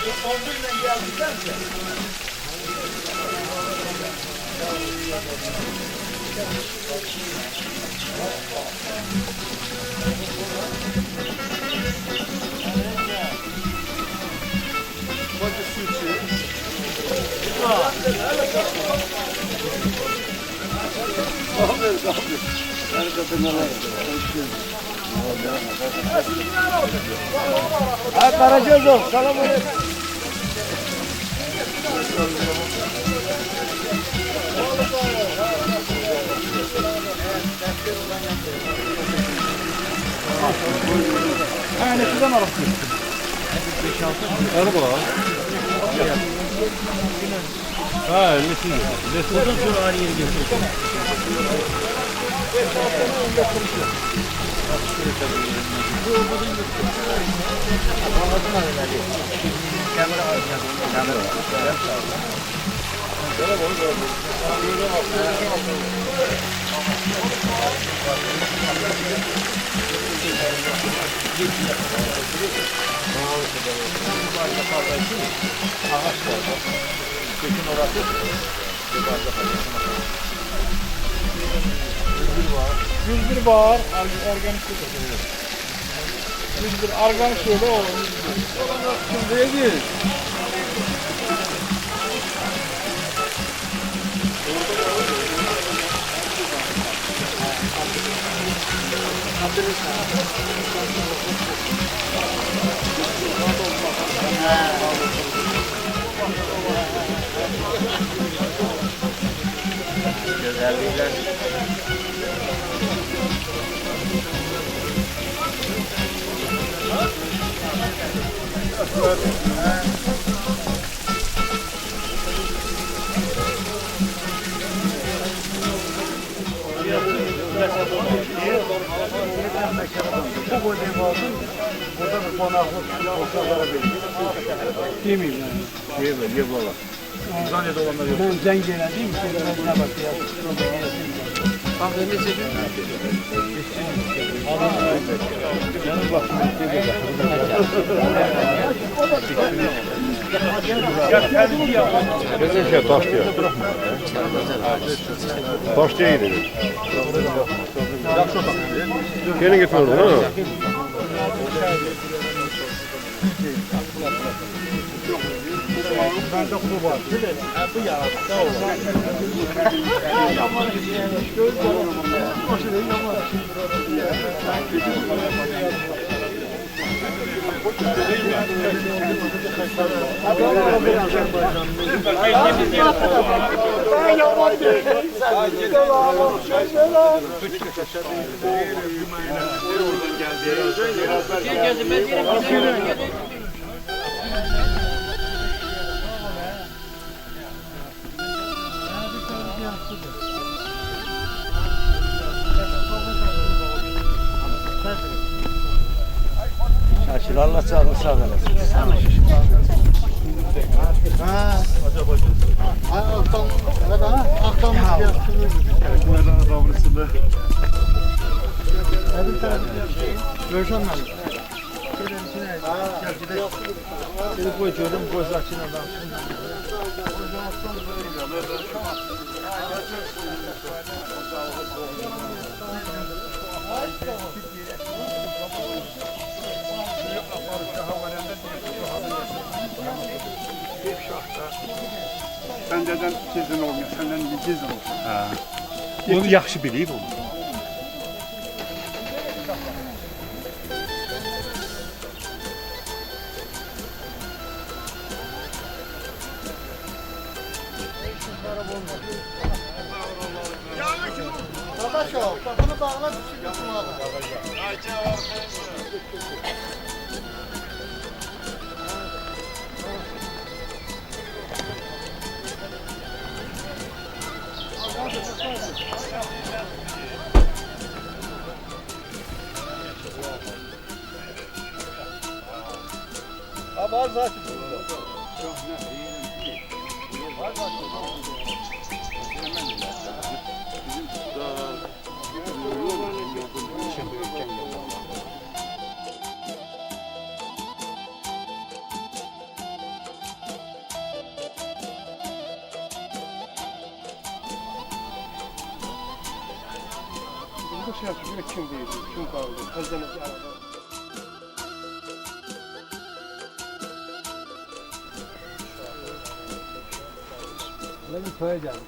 11'le geldiklerse. Bakın su içiyor. Aferin. Yani kadınlara. Ha Karacazov, selam aleyküm. Ha ne şuradan alıp diyor. 5-6. Araba var. Ha öylesine. Ondan sonra aynı yeri getiriyor. Yüzdür var, organik şöyle. Yüzdür, organik şöyle o. Şimdi değil. Güzellikler. Bu koyduğum altın burada bir konaklık sofralara veriyor. Yemeyeyim yani. Yiyemem, ye baba. Zannede olanlar yok. Ben zenginlediğim için ne bakıyor. Bak ben de çekiyorum. Canım bak. Kesin şey taş diyor. Taş değil. Gelin getiriyorum ha. Bende kuru var. Bu ya. Sağ ol. Şaşırarla çağırın sağ olasın. Aktan Görüşen mi? Seni koyuyorum, koyacakçın adam. Səndən gizlin olmuyor, səndən gizlin olsun. Onu yaxşı bilib onu. Kardeş o, bunu bağla düşün yapmalı. Abi var zaten. Var zaten. bu siyasətçiyə kim verdi, kim qaldı, özünüz arada. Ne bir toya geldi.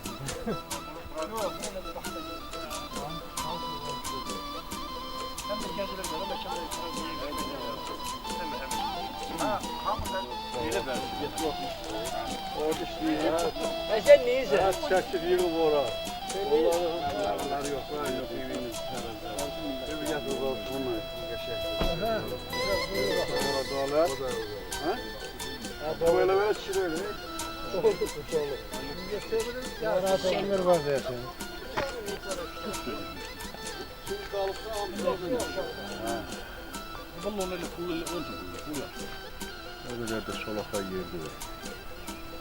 Orada işləyir. Sen neyse? Çəkir yığıb ora. Onları yok, var yok, evimiz. Bir gətir var, bununla qəşək. Orada ha? Böyle çirir. Ömür var zaten. Öyle de solaka yerdi.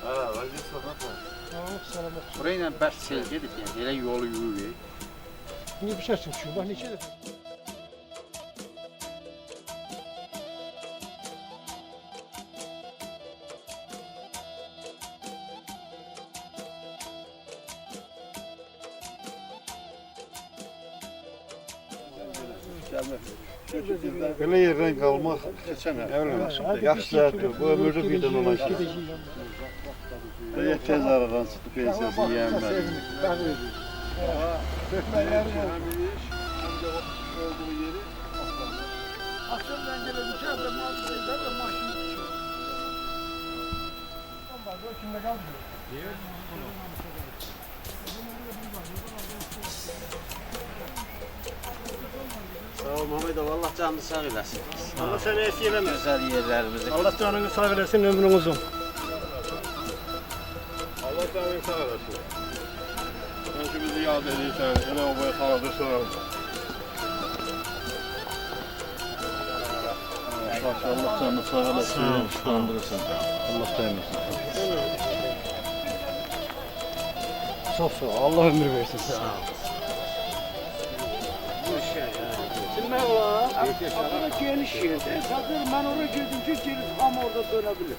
Ha, vaziyet sanat. Burayla bəs sel gedib, yəni elə yolu yürüyür. Niye bir şey çıkıyor? Bak ne şey de. Belə yerdən qalmaq yaxşıdır. Bu ömürlük birdən olan şey. Tez aradan çıxdı pensiyası yiyənmədi. Dökməkləri yox. Olduğu yeri akşam dengele düşer de muhabbetler de maşını düşüyor. Ondan sonra kimde kalmıyor. Sağ ol Mehmetov, Allah canını sağ eləsin. Allah seni eksik eləmez. Güzel yerlerimizi. Allah canını sağ eləsin, ömrün uzun. Allah canını sağ eləsin. Sen ki bizi yad edirsən, elə o boya sağladırsan. Allah canını sağ eləsin, şükrandırsın. Allah dayanırsın. Çok sağ ol, Allah ömür versin. Sağ ol. Bilmem ola, aslında geniş yerde. Satır, ben oraya girdimce geri tam orada dönebilir.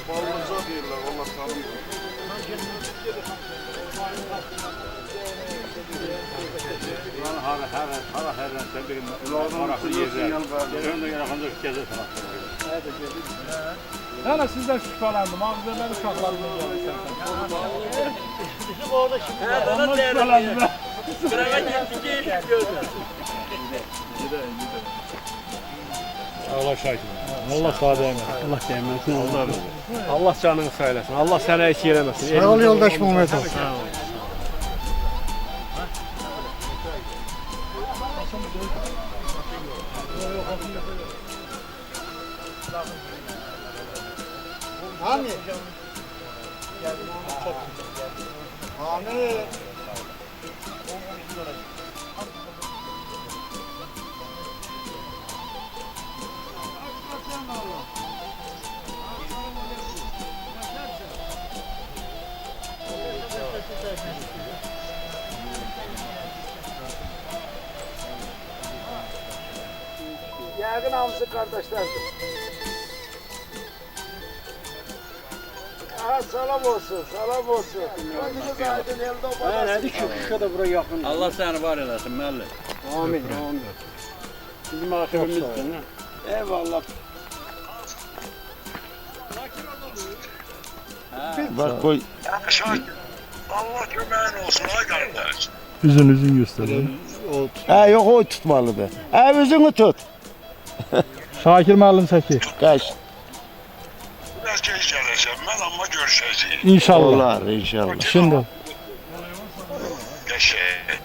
Balımıza deyirlər, Allah tanımır. Hara herrəsə bir maraqlı yerlər. Önde yaxında gəzir falan. Yani sizden şüphelendim. Ağzından uşaklarından geldi. Bizim orada şimdi var. Ondan şüphelendim. Sıraya gittik diye iş gördüm. Allah şahit. Allah sağ değmesin. Allah değmesin. Allah canını sağ eylesin. Allah sana eksik eləməsin. Sağ ol yoldaş Mehmetov. Sağ ol. Hani? Hani? Yakın hamısı kardeşlerdir. Aha, salam olsun, salam olsun. Gözünüz aydın, elde o babası. Nədir ki, Şuşa da bura yaxın. Allah səni var eləsin, müəllim. Amin, amin. Bizim akıbımızdır. Eyvallah. Bak koy. Allah köməyin olsun ay qardaş. Üzün gösterelim. Ha yok o tutmalıdır. Ha özünü tut. Şakir müəllim çəkir. Kaç. Biraz geç gələcəm mən, amma görüşəcəyik. İnşallah. Olar inşallah. Şimdi. Qəşəng.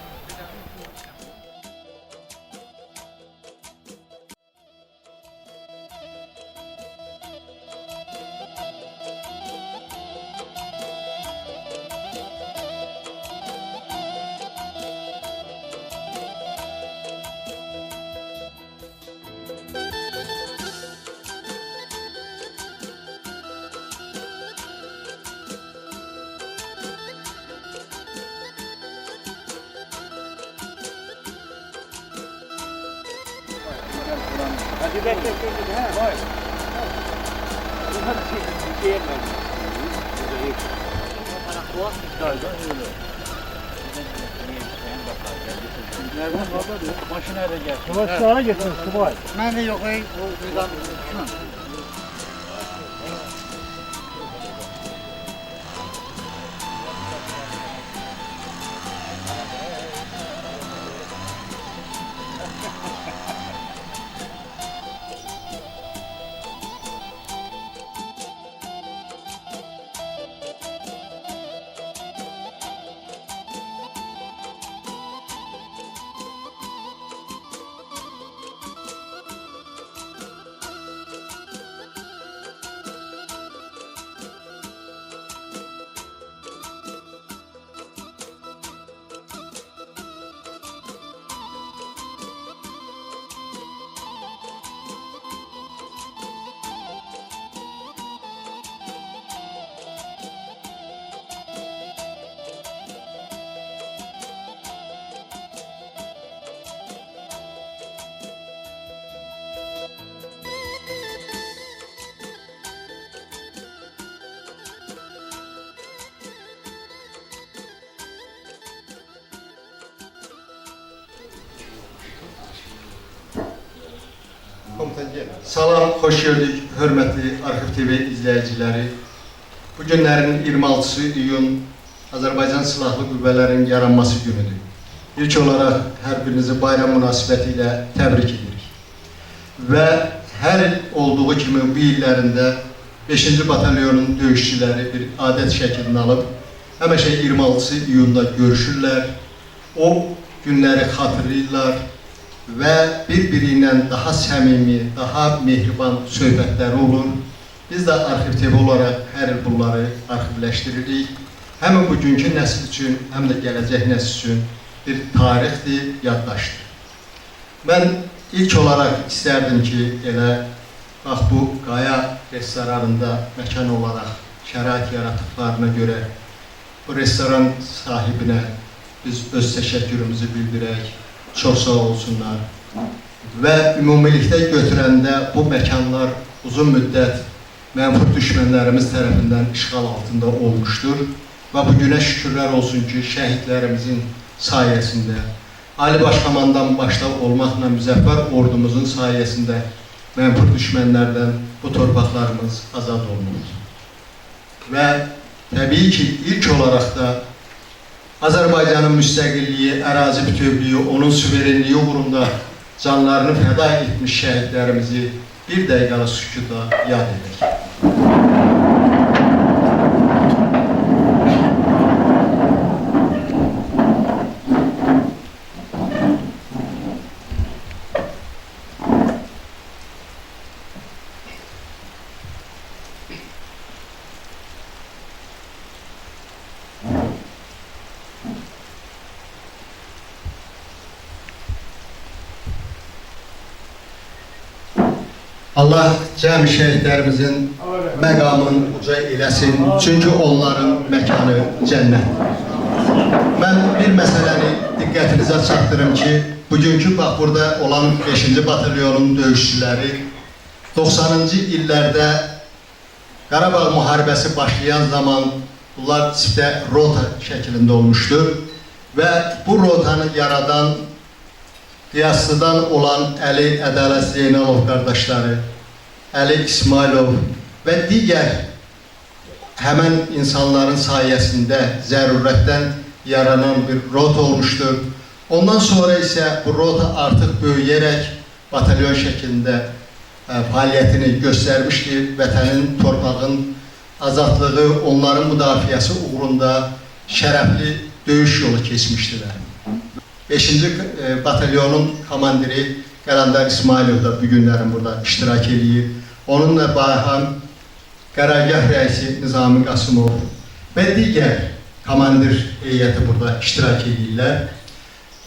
Kılıçlara gitsin subay. Ben de yok ey. Salam, xoş gördük, hörmətli Arxiv TV izləyiciləri. Bu günlərin 26 iyun Azərbaycan Silahlı Qüvvələrinin yaranması günüdür. İlk olaraq hər birinizi bayram münasibəti ilə təbrik edirik. Və hər il olduğu kimi bu illərində 5-ci batalyonun döyüşçüləri bir adət şəklini alıb, həmişə 26 iyunda görüşürlər, o günləri xatırlayırlar və bir-biri ilə daha səmimi, daha mehriban söhbətləri olur. Biz də Arxiv TV olaraq hər il bunları arxivləşdiririk. Həm bugünkü nəsil üçün, həm də gələcək nəsil üçün bir tarixdir, yaddaşdır. Mən ilk olaraq istərdim ki, elə bax bu Qaya restoranında məkan olaraq şərait yaratıqlarına görə bu restoran sahibinə biz öz təşəkkürümüzü bildirək. Çox sağ olsunlar. Və ümumilikdə götürəndə bu məkanlar uzun müddət mənfur düşmənlərimiz tərəfindən işğal altında olmuşdur. Və bu günə şükürlər olsun ki, şəhidlərimizin sayəsində, Ali Başkomandan başda olmaqla müzəffər ordumuzun sayəsində mənfur düşmənlərdən bu torpaqlarımız azad olunur. Və təbii ki, ilk olaraq da Azərbaycanın müstəqilliyi, ərazi bütövlüyü, onun suverenliyi uğrunda canlarını fəda etmiş şəhidlərimizi bir dəqiqəli sükutla yad edək. Allah cəmi şəhidlərimizin məqamını uca eləsin, çünki onların məkanı cənnətdir. Mən bir məsələni diqqətinizə çatdırım ki, bugünkü bax burada olan 5-ci batalyonun döyüşçüləri 90-cı illərdə Qarabağ müharibəsi başlayan zaman bunlar tipdə rota şəklində olmuşdur və bu rotanı yaradan Qiyaslıdan olan Əli Ədalət Zeynalov qardaşları, Əli İsmailov və digər həmən insanların sayəsində zərurətdən yaranan bir rota olmuşdur. Ondan sonra isə bu rota artıq böyüyərək batalyon şəklində fəaliyyətini göstərmişdir. Vətənin, torpağın azadlığı, onların müdafiəsi uğrunda şərəfli döyüş yolu keçmişdilər. 5-ci batalyonun komandiri Qələndər İsmailov da bu günlərin burada iştirak edir. Onunla Bayhan Qərargah rəisi Nizami Qasımov və digər komandir heyəti burada iştirak edirlər.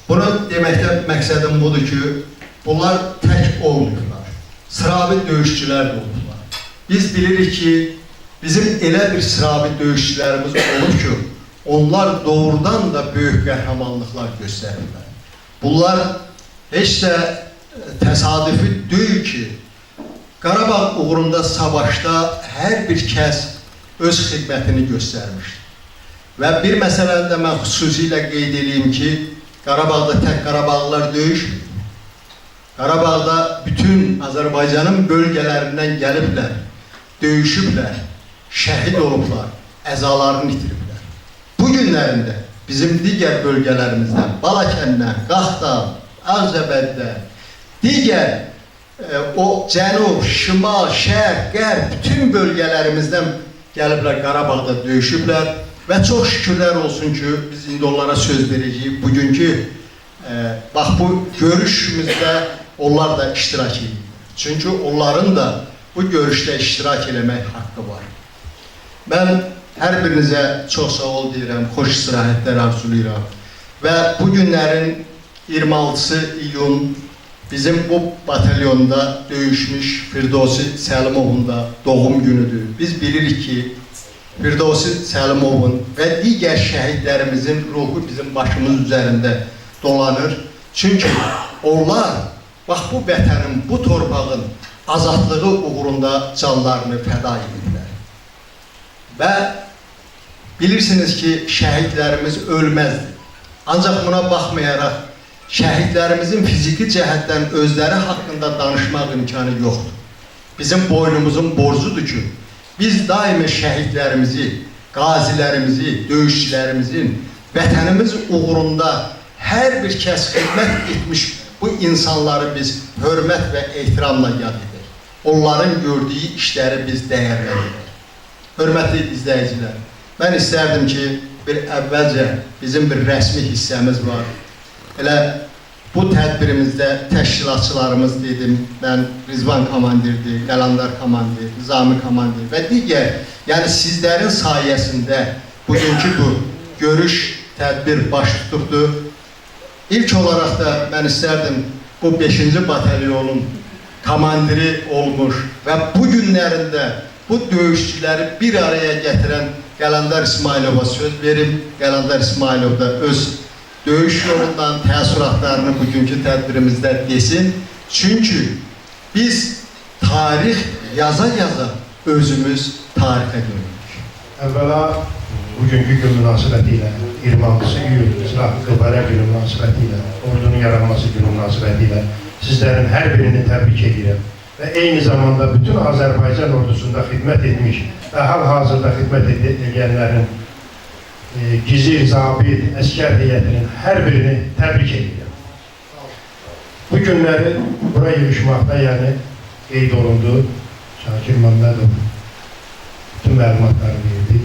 Bunu deməkdə məqsədim budur ki, bunlar tək olmuyorlar. Sıravi döyüşçülər də olurlar. Biz bilirik ki, bizim elə bir sıravi döyüşçülərimiz olur ki, onlar doğrudan da böyük qəhrəmanlıqlar göstərirlər. Bunlar heç də təsadüfi deyil ki, Qarabağ uğrunda savaşda hər bir kəs öz xidmətini göstərmişdir. Və bir məsələni də mən xüsusilə qeyd edeyim ki, Qarabağda tək Qarabağlılar döyüşmür. Qarabağda bütün Azərbaycanın bölgələrindən gəliblər, döyüşüblər, şəhid olublar, əzalarını itiriblər. Bu günlərində bizim digər bölgələrimizdən, Balakəndən, Qaxdal, Ağzəbəddə, digər o cənub, şimal, şərq, qərb, bütün bölgələrimizdən gəliblər, Qarabağda döyüşüblər və çox şükürlər olsun ki, biz indi onlara söz verəcəyik. Bugünkü, bax bu görüşümüzdə onlar da iştirak edir. Çünki onların da bu görüşdə iştirak eləmək haqqı var. Mən hər birinizə çox sağ ol deyirəm, xoş istirahətlər arzulayıram və bu günlərin 26 iyun bizim bu batalyonda döyüşmüş Firdevsi Səlimovun da doğum günüdür. Biz bilirik ki, Firdevsi Səlimovun və digər şəhidlərimizin ruhu bizim başımız üzərində dolanır. Çünki onlar, bax bu vətənin, bu torpağın azadlığı uğrunda canlarını fəda edirlər. Və bilirsiniz ki, şəhidlərimiz ölməzdir. Ancaq buna baxmayaraq, şəhidlərimizin fiziki cəhətdən özləri haqqında danışmaq imkanı yoxdur. Bizim boynumuzun borcudur ki, biz daimi şəhidlərimizi, qazilərimizi, döyüşçilərimizin vətənimiz uğrunda hər bir kəs xidmət etmiş bu insanları biz hörmət və ehtiramla yad edir. Onların gördüyü işləri biz dəyərləndirir. Hörmətli izləyicilər, mən istərdim ki, bir əvvəlcə bizim bir rəsmi hissəmiz var. Elə bu tədbirimizdə təşkilatçılarımız dedim, mən Rizvan komandirdir, Qalandar komandir, Nizami komandir və digər, yəni sizlərin sayəsində bugünkü bu görüş, tədbir baş tutubdur. İlk olaraq da mən istərdim bu 5-ci batalyonun komandiri olmuş və bu günlərində bu döyüşçüləri bir araya gətirən Qalandar İsmailova söz verim. Qalandar İsmailov da öz döyüş yolundan təəssüratlarını bugünkü tədbirimizdə desin. Çünki biz tarix yaza-yaza özümüz tarixə dönürük. Əvvəla bugünkü gün münasibəti ilə 26 iyun Silahlı Qüvvələr günü münasibəti ilə, ordunun yaranması günü münasibəti ilə sizlərin hər birini təbrik edirəm. Və eyni zamanda bütün Azərbaycan ordusunda xidmət etmiş və hal-hazırda xidmət edənlərin gizir, zabit, əskər heyətinin hər birini təbrik edirəm. Bu günləri bura yığışmaqda, yəni qeyd olundu, Şakir Məmmədov bütün məlumatları verdi.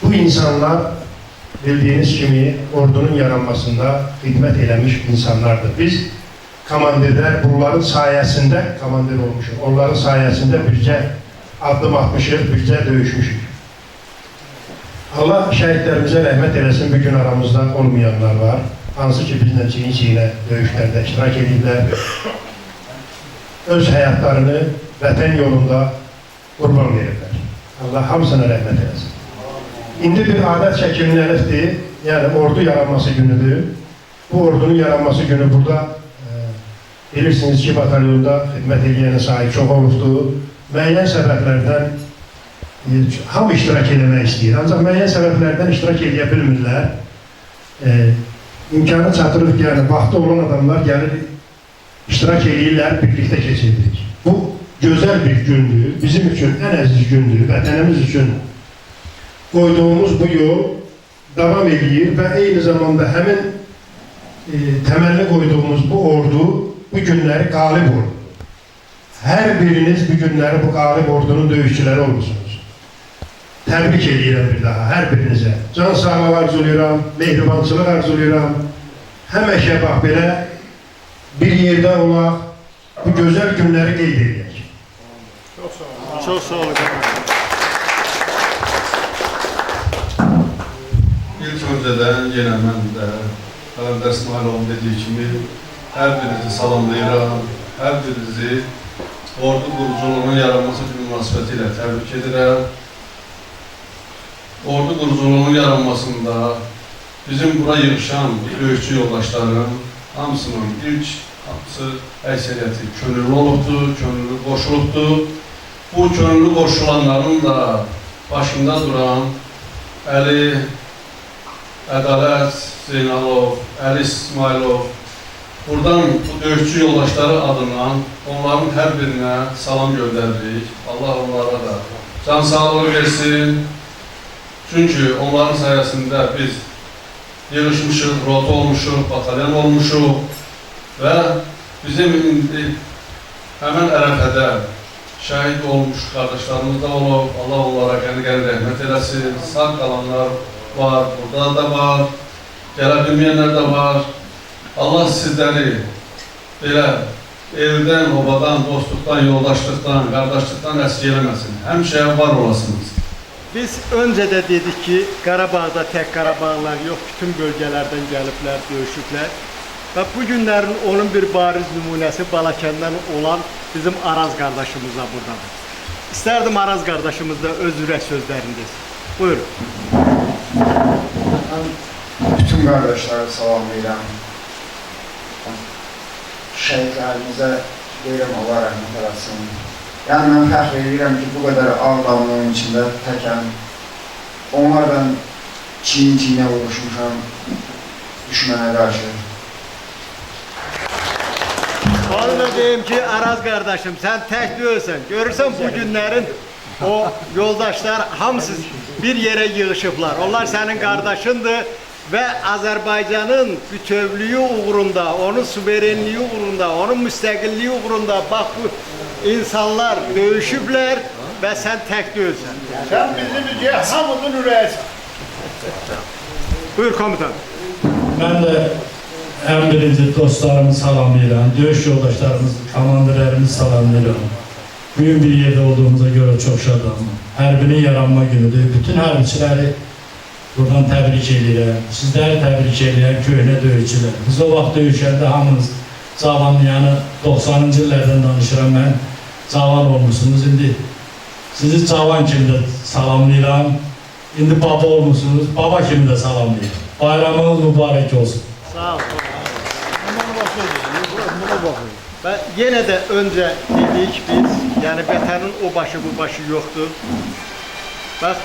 Bu insanlar bildiyiniz kimi ordunun yaranmasında xidmət eləmiş insanlardır. Biz komandirlər bunların sayəsində komandir olmuşuq. Onların sayəsində bircə addım atmışıq, bircə döyüşmüşük. Allah şəhidlərimizə rəhmət eləsin, bugün aramızda olmayanlar var. Hansı ki, bizlə çiyin-çiyinə döyüşlərdə iştirak edirlər. Öz həyatlarını vətən yolunda qurban verirlər. Allah hamısına rəhmət eləsin. İndi bir adət şəkillənibdir, yəni ordu yaranması günüdür. Bu ordunun yaranması günü burada bilirsiniz ki, batalyonda xidmət edilən sayı çox olubdur. Müəyyən səbəblərdən hamı iştirak eləmək istəyir. Ancaq müəyyən səbəblərdən iştirak edə bilmirlər. İmkanı çatırıq, yəni vaxtı olan adamlar gəlir, iştirak edirlər, birlikdə keçirdik. Bu gözəl bir gündür, bizim üçün ən əziz gündür, vətənimiz üçün qoyduğumuz bu yol davam edir və eyni zamanda həmin təməlli qoyduğumuz bu ordu bu günləri qalib olur. Hər biriniz bu günləri bu qalib ordunun döyüşçüləri olmuşsunuz. Təbrik edirəm bir daha hər birinizə. Can sağlığı arzulayıram, mehribançılıq arzulayıram. Həmişə bax belə bir yerdə olaq, bu gözəl günləri qeyd edək. Çox sağ olun. Çox sağ olun. İlk öncədən yenə mən də Qalandar İsmailovun dediyi kimi hər birinizi salamlayıram, hər birinizi ordu quruculuğunun yaranması günü münasibəti ilə təbrik edirəm. Ordu quruculuğunun yaranmasında bizim bura yığışan döyüşçü yoldaşlarım, hamısının ilk hamısı əksəriyyəti könüllü olubdur, könüllü qoşulubdur. Bu könüllü qoşulanların da başında duran Əli Ədalət Zeynalov, Əli İsmailov, buradan bu döyüşçü yoldaşları adından onların hər birinə salam göndəririk. Allah onlara da can sağlığı versin. Çünki onların sayəsində biz yığışmışıq, rota olmuşuq, batalyon olmuşuq və bizim indi həmən ərəfədə şəhid olmuş qardaşlarımız da olub. Allah onlara qəni-qəni rəhmət eləsin. Sağ qalanlar var, burada da var, gələ bilməyənlər də var. Allah sizləri belə eldən, obadan, dostluqdan, yoldaşlıqdan, qardaşlıqdan əski eləməsin. Həmişə var olasınız. Biz öncə də dedik ki, Qarabağda tək Qarabağlar yox, bütün bölgələrdən gəliblər, döyüşüblər. Və bu günlərin onun bir bariz nümunəsi Balakəndən olan bizim Araz qardaşımız da buradadır. İstərdim Araz qardaşımız da öz ürək sözləriniz. Buyurun. Bütün qardaşları salamlayıram. Şəhidlərimizə deyirəm, Allah rəhmət eləsin. Yəni, mən fəxr edirəm ki, bu qədər ağlamlığın içində təkəm. Onlardan çiyin-çiyinə vuruşmuşam düşmənə qarşı. Onu da deyim ki, Araz qardaşım, sən tək deyilsən. Görürsən bu günlərin o yoldaşlar hamısı bir yerə yığışıblar. Onlar sənin qardaşındır və Azərbaycanın bütövlüyü uğrunda, onun suverenliyi uğrunda, onun müstəqilliyi uğrunda bax bu insanlar döyüşüblər və sən tək deyilsən. Sən bizim hamımızın ürəyisən. Buyur komutan. Mən də ən birinci dostlarımı salamlayıram, döyüş yoldaşlarımızı, komandirlərimizi salamlayıram. Bugün bir yerdə olduğumuza görə çox şadam. Hərbinin yaranma günüdür. Bütün hərbiçiləri buradan təbrik edirəm. Sizləri təbrik edirəm, köhnə döyüşçülər. Biz o vaxt döyüşəndə hamınız cavanlayanı 90-cı illərdən danışıram mən. Cavan olmuşsunuz. İndi sizi cavan kimi də salamlayıram. İndi baba olmuşsunuz. Baba kimi də salamlayıram. Bayramınız mübarək olsun. Sağ ol. Və yenə də öncə dedik biz, yəni vətənin o başı bu başı yoxdur. Bax,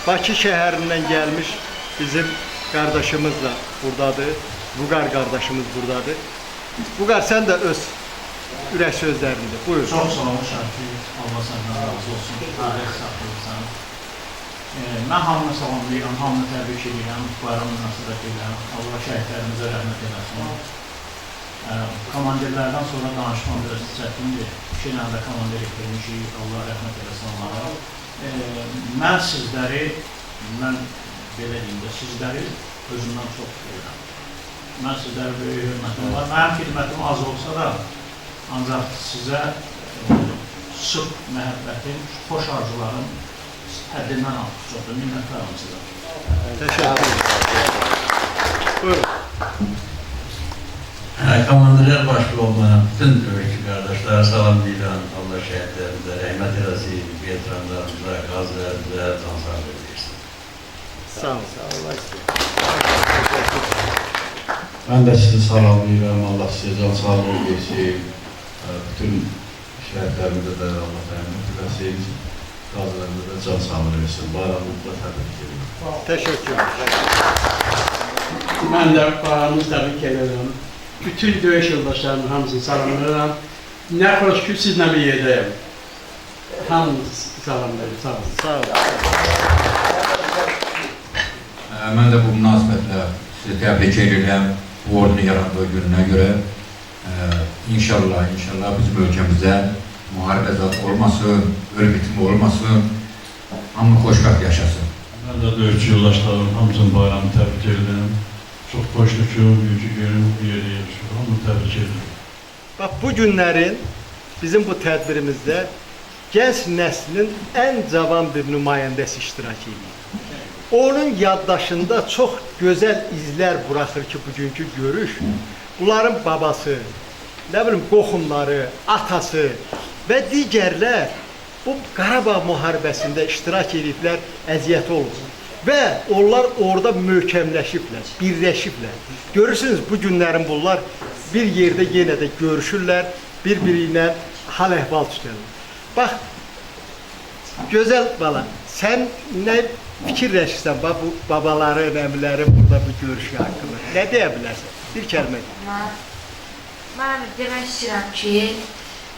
Bakı şəhərindən gəlmiş bizim qardaşımız da buradadır. Vüqar qardaşımız buradadır. Vüqar, sən də öz ürək sözlərində. Buyur. Çox sağ ol Şərif, Allah səndən razı olsun, tarix saxlayırsan. Mən hamını salamlayıram, hamını təbrik edirəm, bayram münasibət edirəm. Allah şəhidlərimizə rəhmət eləsin. Komandirlərdən sonra danışma biraz çətindir. İki ilə də komandir etdirmişik, Allah rəhmət eləsin onlara. Mən sizləri, mən belə deyim də, sizləri özümdən çox deyirəm. Mən sizlərə böyük hörmətim var. Mənim xidmətim az olsa da, ancaq sizə sıx məhəbbətim, xoş arzularım həddindən artıq çoxdur. Minnətlərim sizə. Təşəkkür ederim. Buyurun. Komandirlər başlı olmayan bütün döyüşçü qardaşlara salamlayıram. Allah şəhidlərimizə rəhmət eləsin, veteranlarımıza, qazilərimizə can sağlığı versin. Sağ ol. Sağ ol. Mən də sizi salamlayıram. Allah sizə can sağlığı versin. Bütün şəhidlərimizə də Allah rəhmət eləsin. Qazilərimizə də can sağlığı versin. Bayramınızla təbrik edirəm. Təşəkkür ederim. Mən də bayramınızı təbrik edirəm. Bütün döyüş yoldaşlarımın hamısını salamlayıram. Nə xoş ki, sizlə bir yerdəyim. Hamınızı salamlayıram. Sağ olun. Sağ olun. Mən də bu münasibətlə sizi təbrik edirəm. Bu ordunun yarandığı gününə görə. İnşallah bizim ölkəmizdə müharibə zad olmasın, ölüm bitimi olmasın. Hamı xoşbəxt yaşasın. Mən də döyüşçü yoldaşlarım hamısının bayramını təbrik edirəm. Çox xoşdur ki, büyücü görün bir yerdə yaşıyor. Hamı təbrik edirəm. Bax, bu günlərin bizim bu tədbirimizdə gənc nəslinin ən cavan bir nümayəndəsi iştirak edir. Onun yaddaşında çox gözəl izlər buraxır ki, bugünkü görüş. Bunların babası, nə bilim, qohumları, atası və digərlər bu Qarabağ müharibəsində iştirak ediblər, əziyyəti olub. Və onlar orada möhkəmləşiblər, birləşiblər. Görürsünüz, bu günlərin bunlar bir yerdə yenə də görüşürlər, bir-biri ilə hal-əhval tutarlar. Bax, gözəl bala, sən nə fikirləşirsən, bax, bu babaları, əmiləri burada bu görüşü haqqında? Nə deyə bilərsən? Bir kəlmə. Mən demək istəyirəm ki,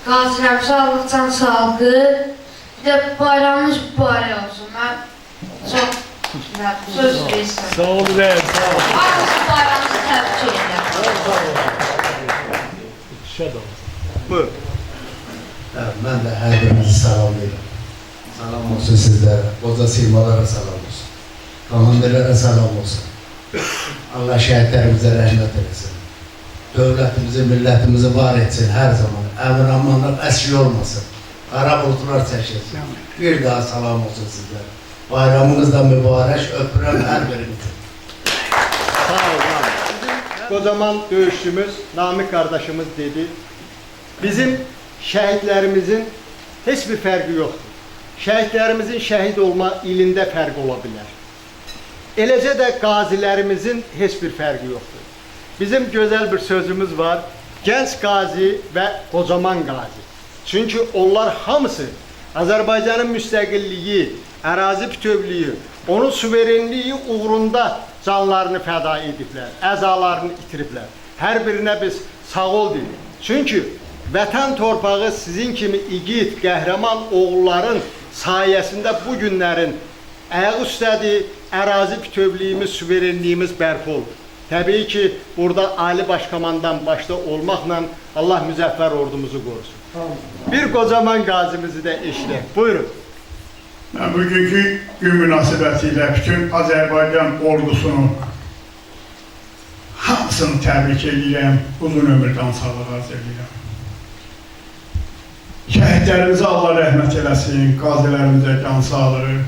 qazilərim sağlıq, can sağlığı, bir də bayramımız mübarək olsun. Mən çox söz verirəm. Sağ ol, sağ ol. Hamısı bayramımızı təbrik edirəm. Şad olsun. Buyur. Mən də hər birinizi salamlayıram. Salam olsun sizlərə, qoca silmalara salam olsun. Komandirlərə salam olsun. Allah şəhidlərimizə rəhmət eləsin. Dövlətimizi, millətimizi var etsin hər zaman. Əmin-amanlıq əski olmasın. Qara bulutlar çəkilsin. Bir daha salam olsun sizlərə. Bayramınız da mübarək, öpürəm hər birinizi. Sağ ol. Kocaman döyüşçümüz, Namik qardaşımız dedi, bizim şəhidlərimizin heç bir fərqi yoxdur. Şəhidlərimizin şəhid olma ilində fərq ola bilər. Eləcə də qazilərimizin heç bir fərqi yoxdur. Bizim gözəl bir sözümüz var, gənc qazi və qocaman qazi. Çünki onlar hamısı Azərbaycanın müstəqilliyi, ərazi bütövlüyü, onun suverenliyi uğrunda canlarını fəda ediblər, əzalarını itiriblər. Hər birinə biz sağ ol deyirik. Çünki vətən torpağı sizin kimi igid, qəhrəman oğulların sayəsində bu günlərin ayaq üstədir, ərazi bütövlüyümüz, suverenliyimiz bərpa oldu. Təbii ki, burada Ali Başkomandan başda olmaqla Allah müzəffər ordumuzu qorusun. Bir qocaman qazimizi də eşidək. Buyurun. Mən bugünkü gün münasibətilə bütün Azərbaycan ordusunu hamısını təbrik edirəm, uzun ömürdən sağlıq arz edirəm. Şəhidlərimizə Allah rəhmət eləsin, qazilərimizə can sağlığı.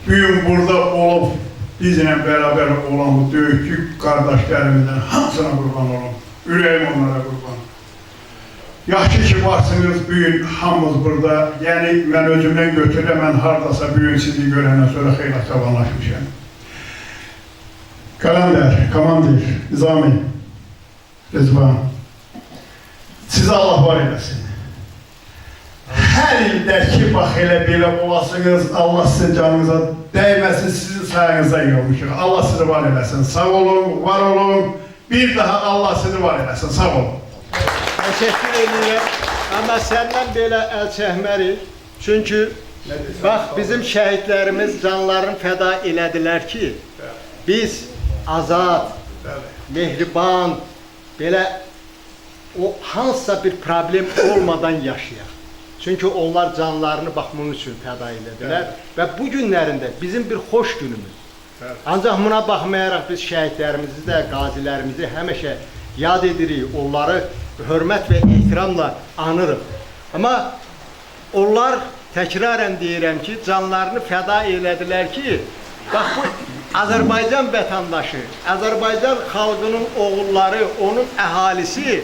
Bugün burada olub, bizlə bərabər olan bu döyüşçü qardaşlarımızdan hamısına qurban olun, ürəyim onlara qurban. Yaxşı ki varsınız, bugün hamımız burada, yəni mən özümdən götürəm, mən haradasa bugün sizi görəndən sonra xeyli cavanlaşmışam. Qaləndər, komandir, Nizami, Rızvan, sizi Allah var eləsin. Hər ildəki bax elə belə olasınız, Allah sizin canınıza dəyməsin, sizin sayınıza yolmuşuq. Allah sizi var eləsin, sağ olun, var olun, bir daha Allah sizi var eləsin, sağ olun. Təşəkkür edirəm, amma səndən belə əl çəkmərik. Çünki, bax, bizim şəhidlərimiz canlarını fəda elədilər ki, biz azad, mehriban, belə o hansısa bir problem olmadan yaşayaq. Çünki onlar canlarını bax bunun üçün fəda elədilər və bu günlərində bizim bir xoş günümüz. Ancaq buna baxmayaraq biz şəhidlərimizi də, qazilərimizi həmişə yad edirik, onları hörmət və ehtiramla anırıq. Amma onlar, təkrarən deyirəm ki, canlarını fəda elədilər ki, bax bu Azərbaycan vətəndaşı, Azərbaycan xalqının oğulları, onun əhalisi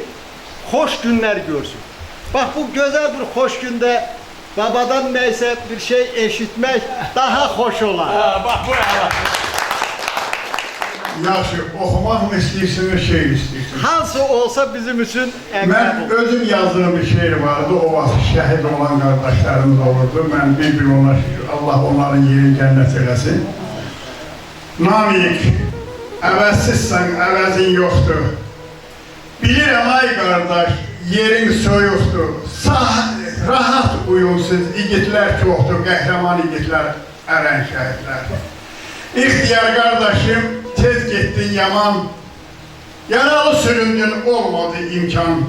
xoş günlər görsün. Bax bu gözəl bir xoş gündə babadan nəysə bir şey eşitmək daha xoş olar. Bax bu yaxşı, oxumaq mı istəyirsiniz, şey istəyirsiniz? Hansı olsa bizim üçün Mən özüm yazdığım bir şeir vardı, o vaxt şəhid olan qardaşlarımız olurdu. Mən bir ona şükür, Allah onların yerini cənnət eləsin. Namik, əvəzsizsən, əvəzin yoxdur. Bilirəm ay qardaş, yerin soyuqdur. Rahat uyunsuz, igidlər çoxdur, qəhrəman igidlər, ərən şəhidlər. İxtiyar qardaşım, tez getdin yaman, yaralı süründün, olmadı imkan.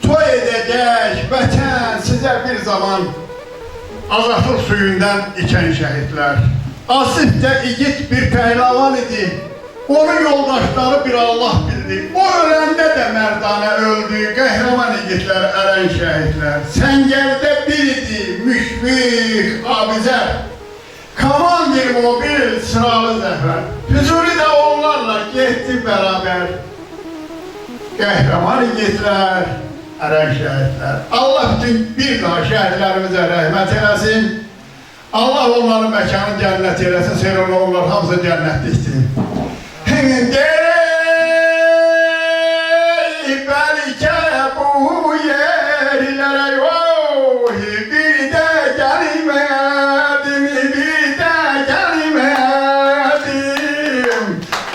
Toy edəcək vətən sizə bir zaman, azadlıq suyundan ikən şəhidlər. Asif də igid bir pəhləvan idi, onun yoldaşları bir Allah bildi. O öləndə də mərdanə öldü, qəhrəman igidlər, ərən şəhidlər. Səngərdə bir idi, müşfiq, abizər. Komandir mobil, sıralı zəfər. Füzuli də onlarla getdi bərabər. Qəhrəman igidlər, ərən şəhidlər. Allah bütün bir daha şəhidlərimizə rəhmət eləsin. Allah onların məkanı cənnət eləsin, sen onlar hamısı cənnətlikdir. Bəlkə bu yerlərə yox, bir də gəlmədim, bir də gəlmədim.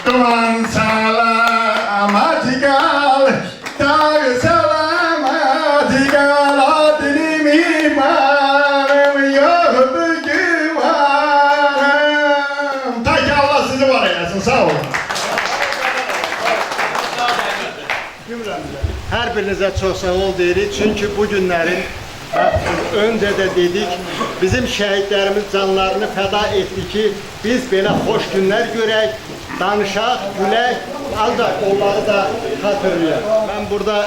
Duman salamat qal, dağ salamat qal, adını imanım yoxdur gümanım. Ta ki Allah sizi var eylesin, sağ olun. Hər birinizə çox sağ ol deyirik. Çünki bu günlərin öncə də dedik, bizim şəhidlərimiz canlarını fəda etdi ki, biz belə xoş günlər görək, danışaq, gülək, ancaq onları da xatırlayaq. Mən burada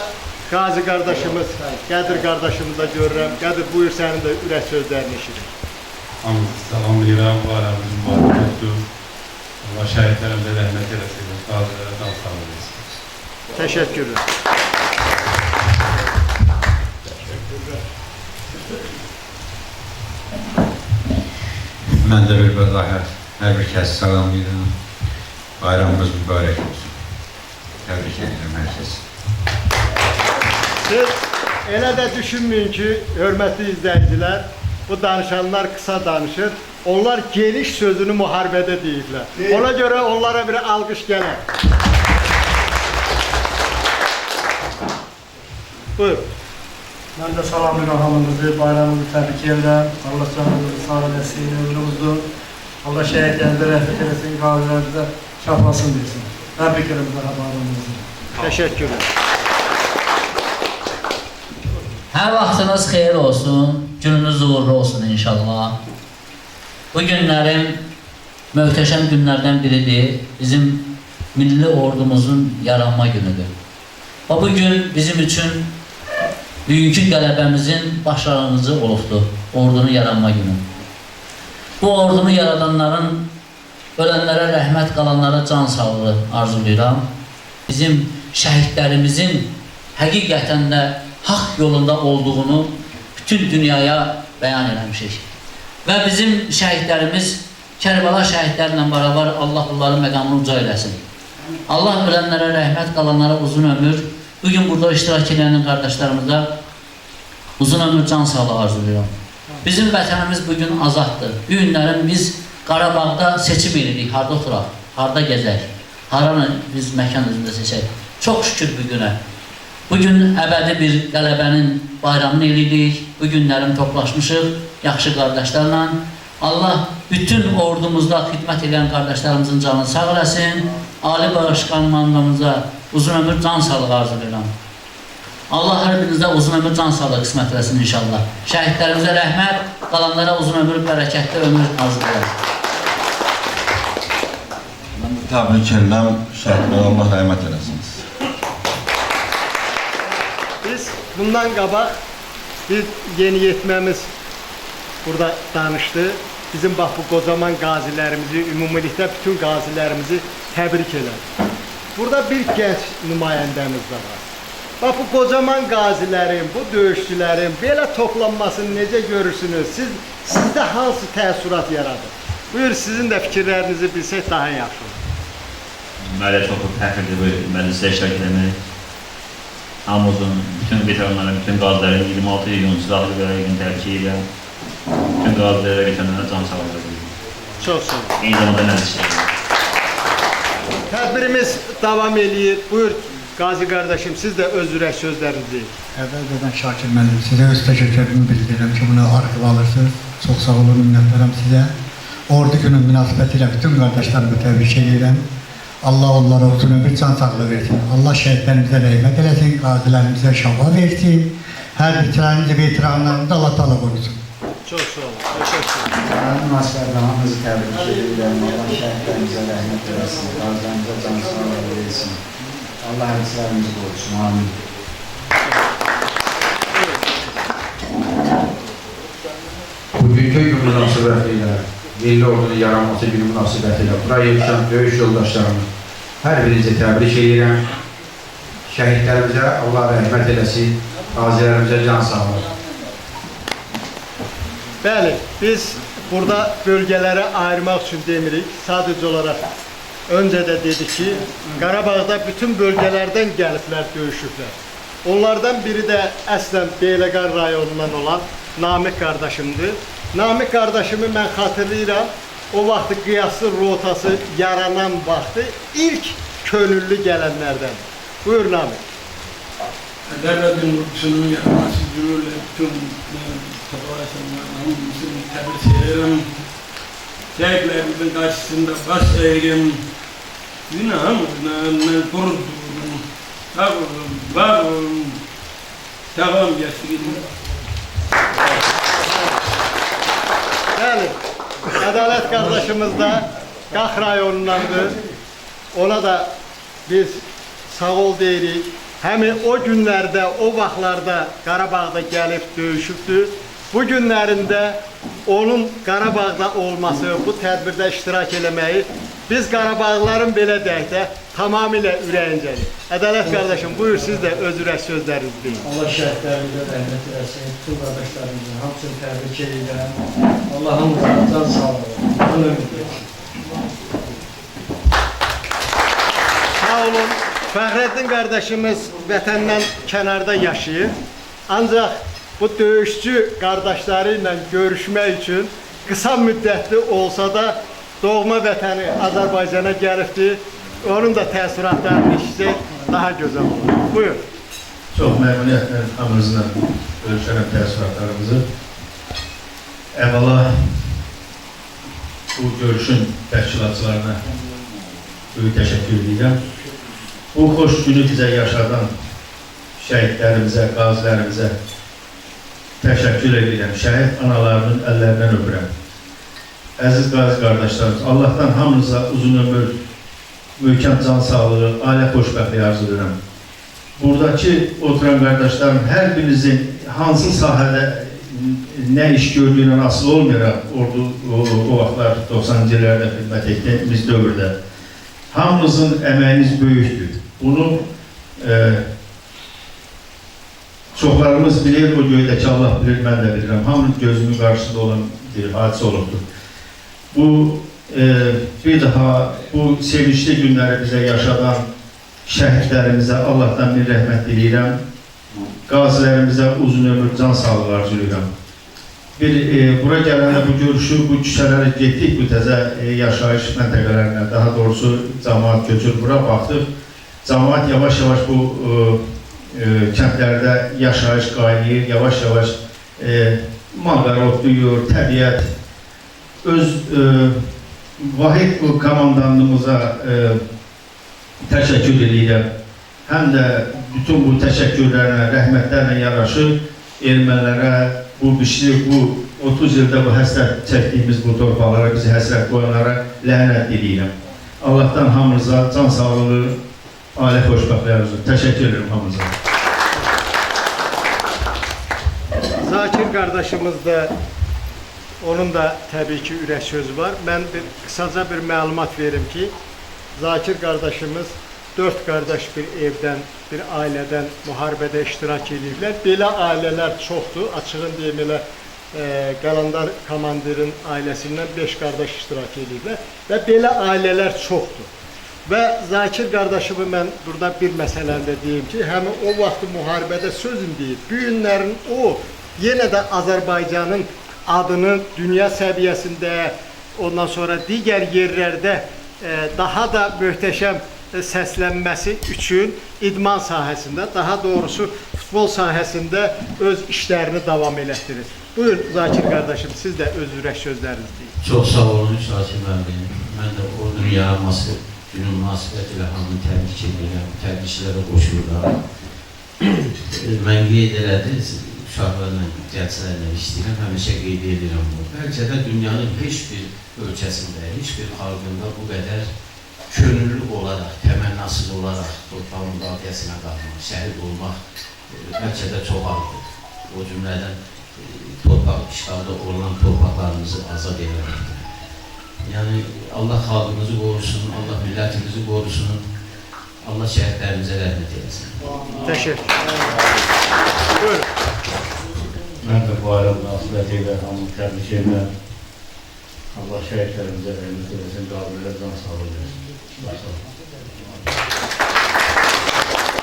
Qazi qardaşımız, Qədir qardaşımı da görürəm. Qədir, buyur sənin də ürək sözlərini eşidir. Hamınızı salamlayıram, bayramınız mübarək olsun. Allah şəhidlərimizə rəhmət eləsin, qazilərə can sağlığı versin. Təşəkkürlər. Mən də bir bəzahət hər bir kəsi salamlayıram. Bayramımız mübarək olsun. Təbrik edirəm hər kəsi. Siz elə də düşünməyin ki, hörmətli izləyicilər, bu danışanlar qısa danışır. Onlar geniş sözünü müharibədə deyirlər. Ona görə onlara bir alqış gələr. Buyur. Mən də salamlayıram hamınızı, bayramınızı təbrik edirəm. Allah canınızı sağ eləsin, ömrünüzü. Allah şəhidlərimizə rəhmət eləsin, qazilərimizə şahlasın desin. Təbrik edirəm bayramınızı. Təşəkkürlər. Hər vaxtınız xeyir olsun, gününüz uğurlu olsun inşallah. Bu günlərin möhtəşəm günlərdən biridir, bizim milli ordumuzun yaranma günüdür. Və bu gün bizim üçün bugünkü qələbəmizin başlanğıcı olubdur, ordunun yaranma günü. Bu ordunu yaradanların, ölənlərə rəhmət, qalanlara can sağlığı arzulayıram. Bizim şəhidlərimizin həqiqətən də haqq yolunda olduğunu bütün dünyaya bəyan eləmişik. Və bizim şəhidlərimiz Kərbəla şəhidlərlə beraber Allah onların məqamını uca eləsin. Allah ölənlərə rəhmət, qalanlara uzun ömür. Bugün burada iştirak edən qardaşlarımıza uzun ömür, can sağlığı arzulayıram. Bizim vətənimiz bugün azaddır. Bu günlərin biz Qarabağda seçim edirik, harda oturaq, harda gəzək, haranı biz məkan özündə seçək. Çox şükür bu günə. Bugün əbədi bir qələbənin bayramını edirik. Bu günlərin toplaşmışıq, yaxşı qardaşlarla. Allah bütün ordumuzda xidmət edən qardaşlarımızın canını sağ eləsin. Ali Başqanmanlığımıza uzun ömür, can sağlığı arzulayıram. Allah hər birinizə uzun ömür, can sağlığı qismət eləsin inşallah. Şəhidlərimizə rəhmət, qalanlara uzun ömür, bərəkətli ömür arzulayıram. Mən də təbrik edirəm, şəhidlərə Allah rəhmət eləsin. Biz bundan qabaq bir yeniyetməmiz burada danışdı. Bizim bax bu qocaman qazilərimizi, ümumilikdə bütün qazilərimizi təbrik edir. Burada bir gənc nümayəndəmiz də var. Bax bu qocaman qazilərin, bu döyüşçülərin belə toplanmasını necə görürsünüz? Sizdə hansı təəssürat yaradır? Buyur, sizin də fikirlərinizi bilsək daha yaxşı olur. Mənə çox fəxrdir bu məclisə iştirak etmək. Hamımızın, bütün veteranların, bütün qazilərin 26 iyun silahlı qüvvələrini təbrik edirəm. Bütün qazilərə, veteranlara can sağlığı edirəm. Çox sağ olun. Eyni zamanda nəzişdir. Tədbirimiz davam eləyir. Buyur Qazi qardaşım, siz də öz ürək sözlərinizi deyin. Əvvəldən Şakir müəllim, sizə öz təşəkkürümü bildirirəm ki, bunu arxıva alırsınız. Çox sağ olun, minnətdaram sizə. Ordu günü münasibətilə bütün qardaşlarımı təbrik edirəm. Allah onlara uzun ömür, can sağlığı versin. Allah şəhidlərimizə rəhmət eləsin, qazilərimizə şəfa versin. Hər bitirənimizi, veteranlarımızı Allah tala qorusun. Çox sağ olun, təşəkkür ederim. Münasibətlə hamınızı təbrik edirəm. Allah şəhidlərimizə rəhmət eləsin, qazilərimizə can sağlığı versin. Allah həmslərimizi qorusun, amin. Bugünkü gün münasibətilə, milli ordunun yaranması günü münasibətilə buraya yetişən döyüş yoldaşlarımı hər birinizi təbrik edirəm. Şəhidlərimizə Allah rəhmət eləsin, qazilərimizə can sağlığı. Bəli, biz burada bölgelere ayırmak için demirik. Sadece olarak önce de dedi ki Qarabağda bütün bölgelerden gelipler, döyüşüblər. Onlardan biri de əslən Beyləqan rayonundan olan Namik qardaşımdır. Namik qardaşımı mən xatırlayıram. O vaxtı qiyaslı rotası yaranan vaxtı ilk könüllü gələnlərdən. Buyur Namik. Devletin kurtuluşunun yapması günüyle bütün toplumumuzun tebrik ederim. Şehitlerimizin karşısında baş eğim. Günahımızdan kurtuldum. Sağ olun, var olun. Devam geçsin. Bəli, Ədalət qardaşımız da Qax rayonundandır. Ona da biz sağ ol deyirik. Həmi o günlərdə, o vaxtlarda Qarabağda gəlib döyüşübdür. Bu günlərində onun Qarabağda olması, bu tədbirdə iştirak eləməyi biz Qarabağlıların belə deyək də tamamilə ürəyincədir. Ədalət qardaşım, buyur siz də öz ürək sözlərinizi deyin. Allah şəhidlərimizə rəhmət eləsin, bütün qardaşlarımızın hamısını təbrik edirəm. Allah hamımıza can sağlığı, ömür versin. Sağ olun. Fəxrəddin qardaşımız vətəndən kənarda yaşayır. Ancaq bu döyüşçü qardaşları ilə görüşmək üçün qısa müddətli olsa da doğma vətəni Azərbaycana gəlibdir. Onun da təəssüratlarını işitsək daha gözəl olur. Buyur. Çox məmnuniyyətlə hamınızla bölüşərəm təəssüratlarımızı. Əvvəla bu görüşün təşkilatçılarına böyük təşəkkür edirəm. Bu xoş günü bizə yaşadan şəhidlərimizə, qazilərimizə təşəkkür edirəm. Şəhid analarının əllərindən öpürəm. Əziz qazi qardaşlarımız, Allahdan hamınıza uzun ömür, möhkəm can sağlığı, ailə xoşbəxtliyi arzu edirəm. Buradakı oturan qardaşlarım, hər birinizin hansı sahədə nə iş gördüyündən asılı olmayaraq, o vaxtlar 90-cı illərdə xidmət etdiyimiz dövrdə hamınızın əməyiniz böyükdür. Bunu çoxlarımız bilir, o göydəki Allah bilir, mən də bilirəm. Hamının gözünün qarşısında olan bir hadisə olubdur. Bu bir daha bu sevinçli günləri bizə yaşadan şəhidlərimizə Allahdan bir rəhmət diləyirəm. Qazilərimizə uzun ömür, can sağlığı arzulayıram. Bura gələndə bu görüşü, bu küçələri getdik, bu təzə yaşayış məntəqələrinə, daha doğrusu cəmaat köçür, bura baxdıq. Cəmaat yavaş-yavaş bu kəndlərdə yaşayış qaynayır, yavaş-yavaş malqara otlayır, təbiət. Öz vahid bu komandanlığımıza təşəkkür edirəm. Həm də bütün bu təşəkkürlərlə, rəhmətlərlə yaraşır ermənilərə, bu biçli, bu 30 ildə bu həsrət çəkdiyimiz bu torpaqlara, bizi həsrət qoyanlara lənət diləyirəm. Allahdan hamınıza can sağlığı, ailə xoşbəxtliyi arzu. Təşəkkür ederim hamınıza. Zakir qardaşımız da, onun da təbii ki ürək sözü var. Mən qısaca bir məlumat verim ki, Zakir qardaşımız 4 qardaş bir evdən, bir ailədən müharibədə iştirak edirlər. Belə ailələr çoxdur. Açığın deyim elə Qalandar komandirin ailəsindən 5 qardaş iştirak edirlər və belə ailələr çoxdur. Və Zakir qardaşımı mən burada bir məsələndə deyim ki, həmin o vaxtı müharibədə sözün deyib, bu günlərin o yenə də Azərbaycanın adını dünya səviyyəsində, ondan sonra digər yerlərdə daha da möhtəşəm səslənməsi üçün idman sahəsində, daha doğrusu futbol sahəsində öz işlərini davam elətdirir. Buyur Zakir qardaşım, siz də öz ürək sözləriniz deyin. Çox sağ olun Şakir müəllim. Mən də ordunun yaranması günü münasibətilə hamını təbrik edirəm, təbriklərə qoşuluram. Mən qeyd elədiniz, uşaqlarla, gənclərlə işləyirəm, həmişə qeyd edirəm bu. Bəlkə də dünyanın heç bir ölkəsində, heç bir xalqında bu qədər könüllü olaraq, təmənnasız olaraq torpağın müdafiəsinə qalmaq, şəhid olmaq bəlkə də çox azdır. O cümlədən torpaq işğalda olan torpaqlarımızı azad eləməkdir. Yəni Allah xalqımızı qorusun, Allah millətimizi qorusun, Allah şəhidlərimizə rəhmət eləsin. Teşekkür. Buyurun. Mən də bu ayrı münasibət ilə hamını təbrik edirəm. Allah şəhidlərimizə rəhmət eləsin, qabilə can sağlığı versin.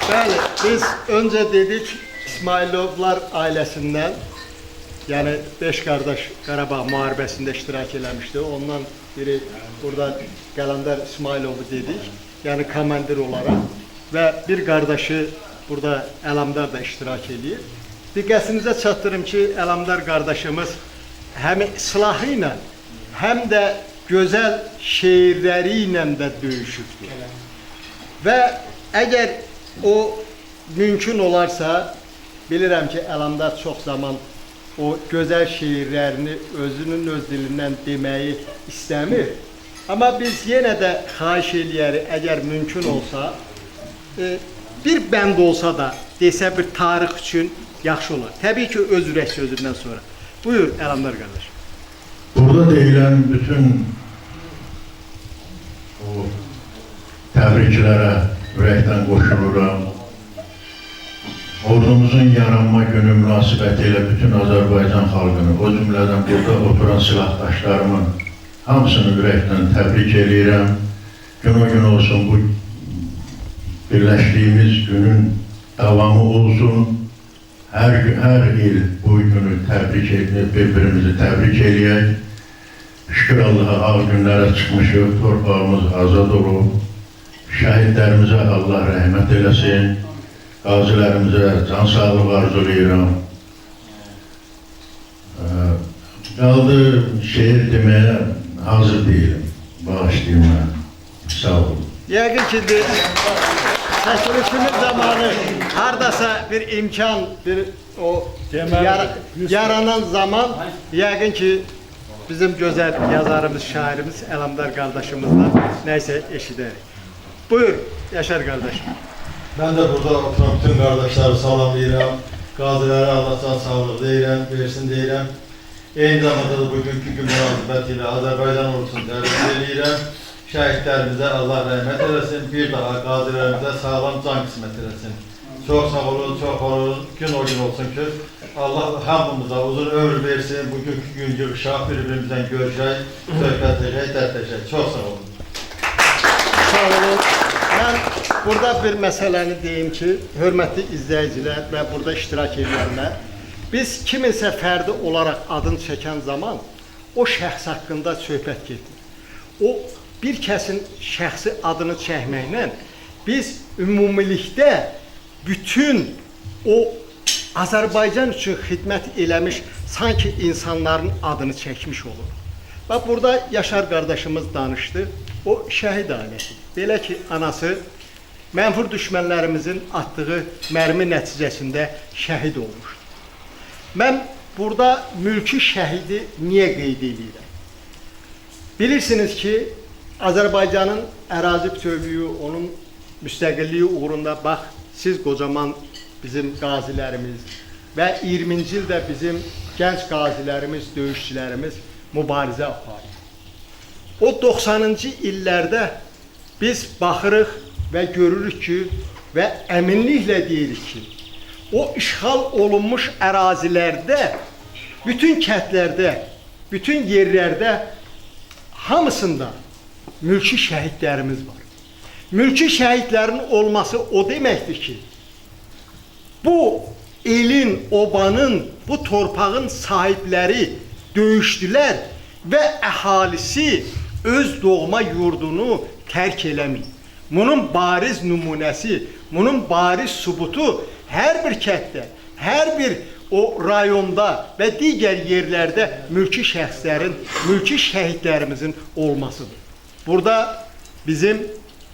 Bəli, biz öncə dedik İsmailovlar ailəsindən, yəni 5 qardaş Qarabağ müharibəsində iştirak eləmişdi. Ondan biri burada Qələndər İsmailovu dedik, yəni komandir olaraq və bir qardaşı burada Əlamdar da iştirak edir. Diqqətinizə çatdırım ki, Əlamdar qardaşımız həm silahı ilə, həm də gözəl şeirləri ilə də döyüşübdür. Və əgər o mümkün olarsa, bilirəm ki, Əlamdar çox zaman o gözəl şeirlərini özünün öz dilindən deməyi istəmir. Amma biz yenə də xahiş eləyərik, əgər mümkün olsa, bir bənd olsa da desə bir tarix üçün yaxşı olar. Təbii ki, öz ürək sözündən sonra. Buyur, Əlamdar qardaş. Burada deyilən bütün o təbriklərə ürəkdən qoşuluram. Ordumuzun yaranma günü münasibəti ilə bütün Azərbaycan xalqını, o cümlədən burada oturan silahdaşlarımın hamısını ürəkdən təbrik edirəm. Gün o gün olsun, bu birləşdiyimiz günün davamı olsun. Hər il bu günü təbrik edib, bir-birimizi təbrik eləyək. Şükür Allaha, ağ günlərə çıxmışıq, torpağımız azad olub. Şəhidlərimizə Allah rəhmət eləsin. Qazilərimizə can sağlıq arzulayıram. Qaldı şeir deməyə hazır deyiləm. Bağışlayın mən. Sağ olun. Yəqin ki, çəkilişimiz zamanı hardasa bir imkan, bir o yaranan zaman yəqin ki, bizim gözəl yazarımız, şairimiz Əlamdar qardaşımızla nəysə eşidərik. Buyur, Yaşar qardaşım. Ben de burada oturan bütün kardeşleri salamlayıram. Qazilərə Allah can sağlığı deyirəm, versin deyirəm. Eyni zamanda da bugünkü gün münasibətilə Azərbaycan ordusunu təbrik edirəm. Şəhidlərimizə Allah rəhmət eləsin. Bir daha qazilərimizə sağlam can qismət eləsin. Çox sağ olun, çox olun. Gün o gün olsun ki, Allah hamımıza uzun ömür versin. Bugünkü gün yığışaq, bir-birimizdən görüşək, söhbət edək, dərdləşək. Çox sağ olun. Sağ olun. Mən burada bir məsələni deyim ki, hörmətli izləyicilər və burada iştirak edənlər, biz kiminsə fərdi olaraq adını çəkən zaman o şəxs haqqında söhbət gedir. O bir kəsin şəxsi adını çəkməklə biz ümumilikdə bütün o Azərbaycan üçün xidmət eləmiş sanki insanların adını çəkmiş olur. Bax, burada Yaşar qardaşımız danışdı, o şəhid ailəsi. Belə ki, anası mənfur düşmənlərimizin atdığı mərmi nəticəsində şəhid olmuşdur. Mən burada mülki şəhidi niyə qeyd edirəm? Bilirsiniz ki, Azərbaycanın ərazi bütövlüyü, onun müstəqilliyi uğrunda, bax, siz qocaman bizim qazilərimiz və 20-ci ildə bizim gənc qazilərimiz, döyüşçülərimiz mübarizə aparır. O 90-cı illərdə biz baxırıq və görürük ki, və əminliklə deyirik ki, o işğal olunmuş ərazilərdə, bütün kəndlərdə, bütün yerlərdə hamısında mülki şəhidlərimiz var. Mülki şəhidlərin olması o deməkdir ki, bu elin, obanın, bu torpağın sahibləri döyüşdülər və əhalisi öz doğma yurdunu tərk eləmir. Bunun bariz nümunəsi, bunun bariz sübutu hər bir kənddə, hər bir o rayonda və digər yerlərdə mülki şəxslərin, mülki şəhidlərimizin olmasıdır. Burada bizim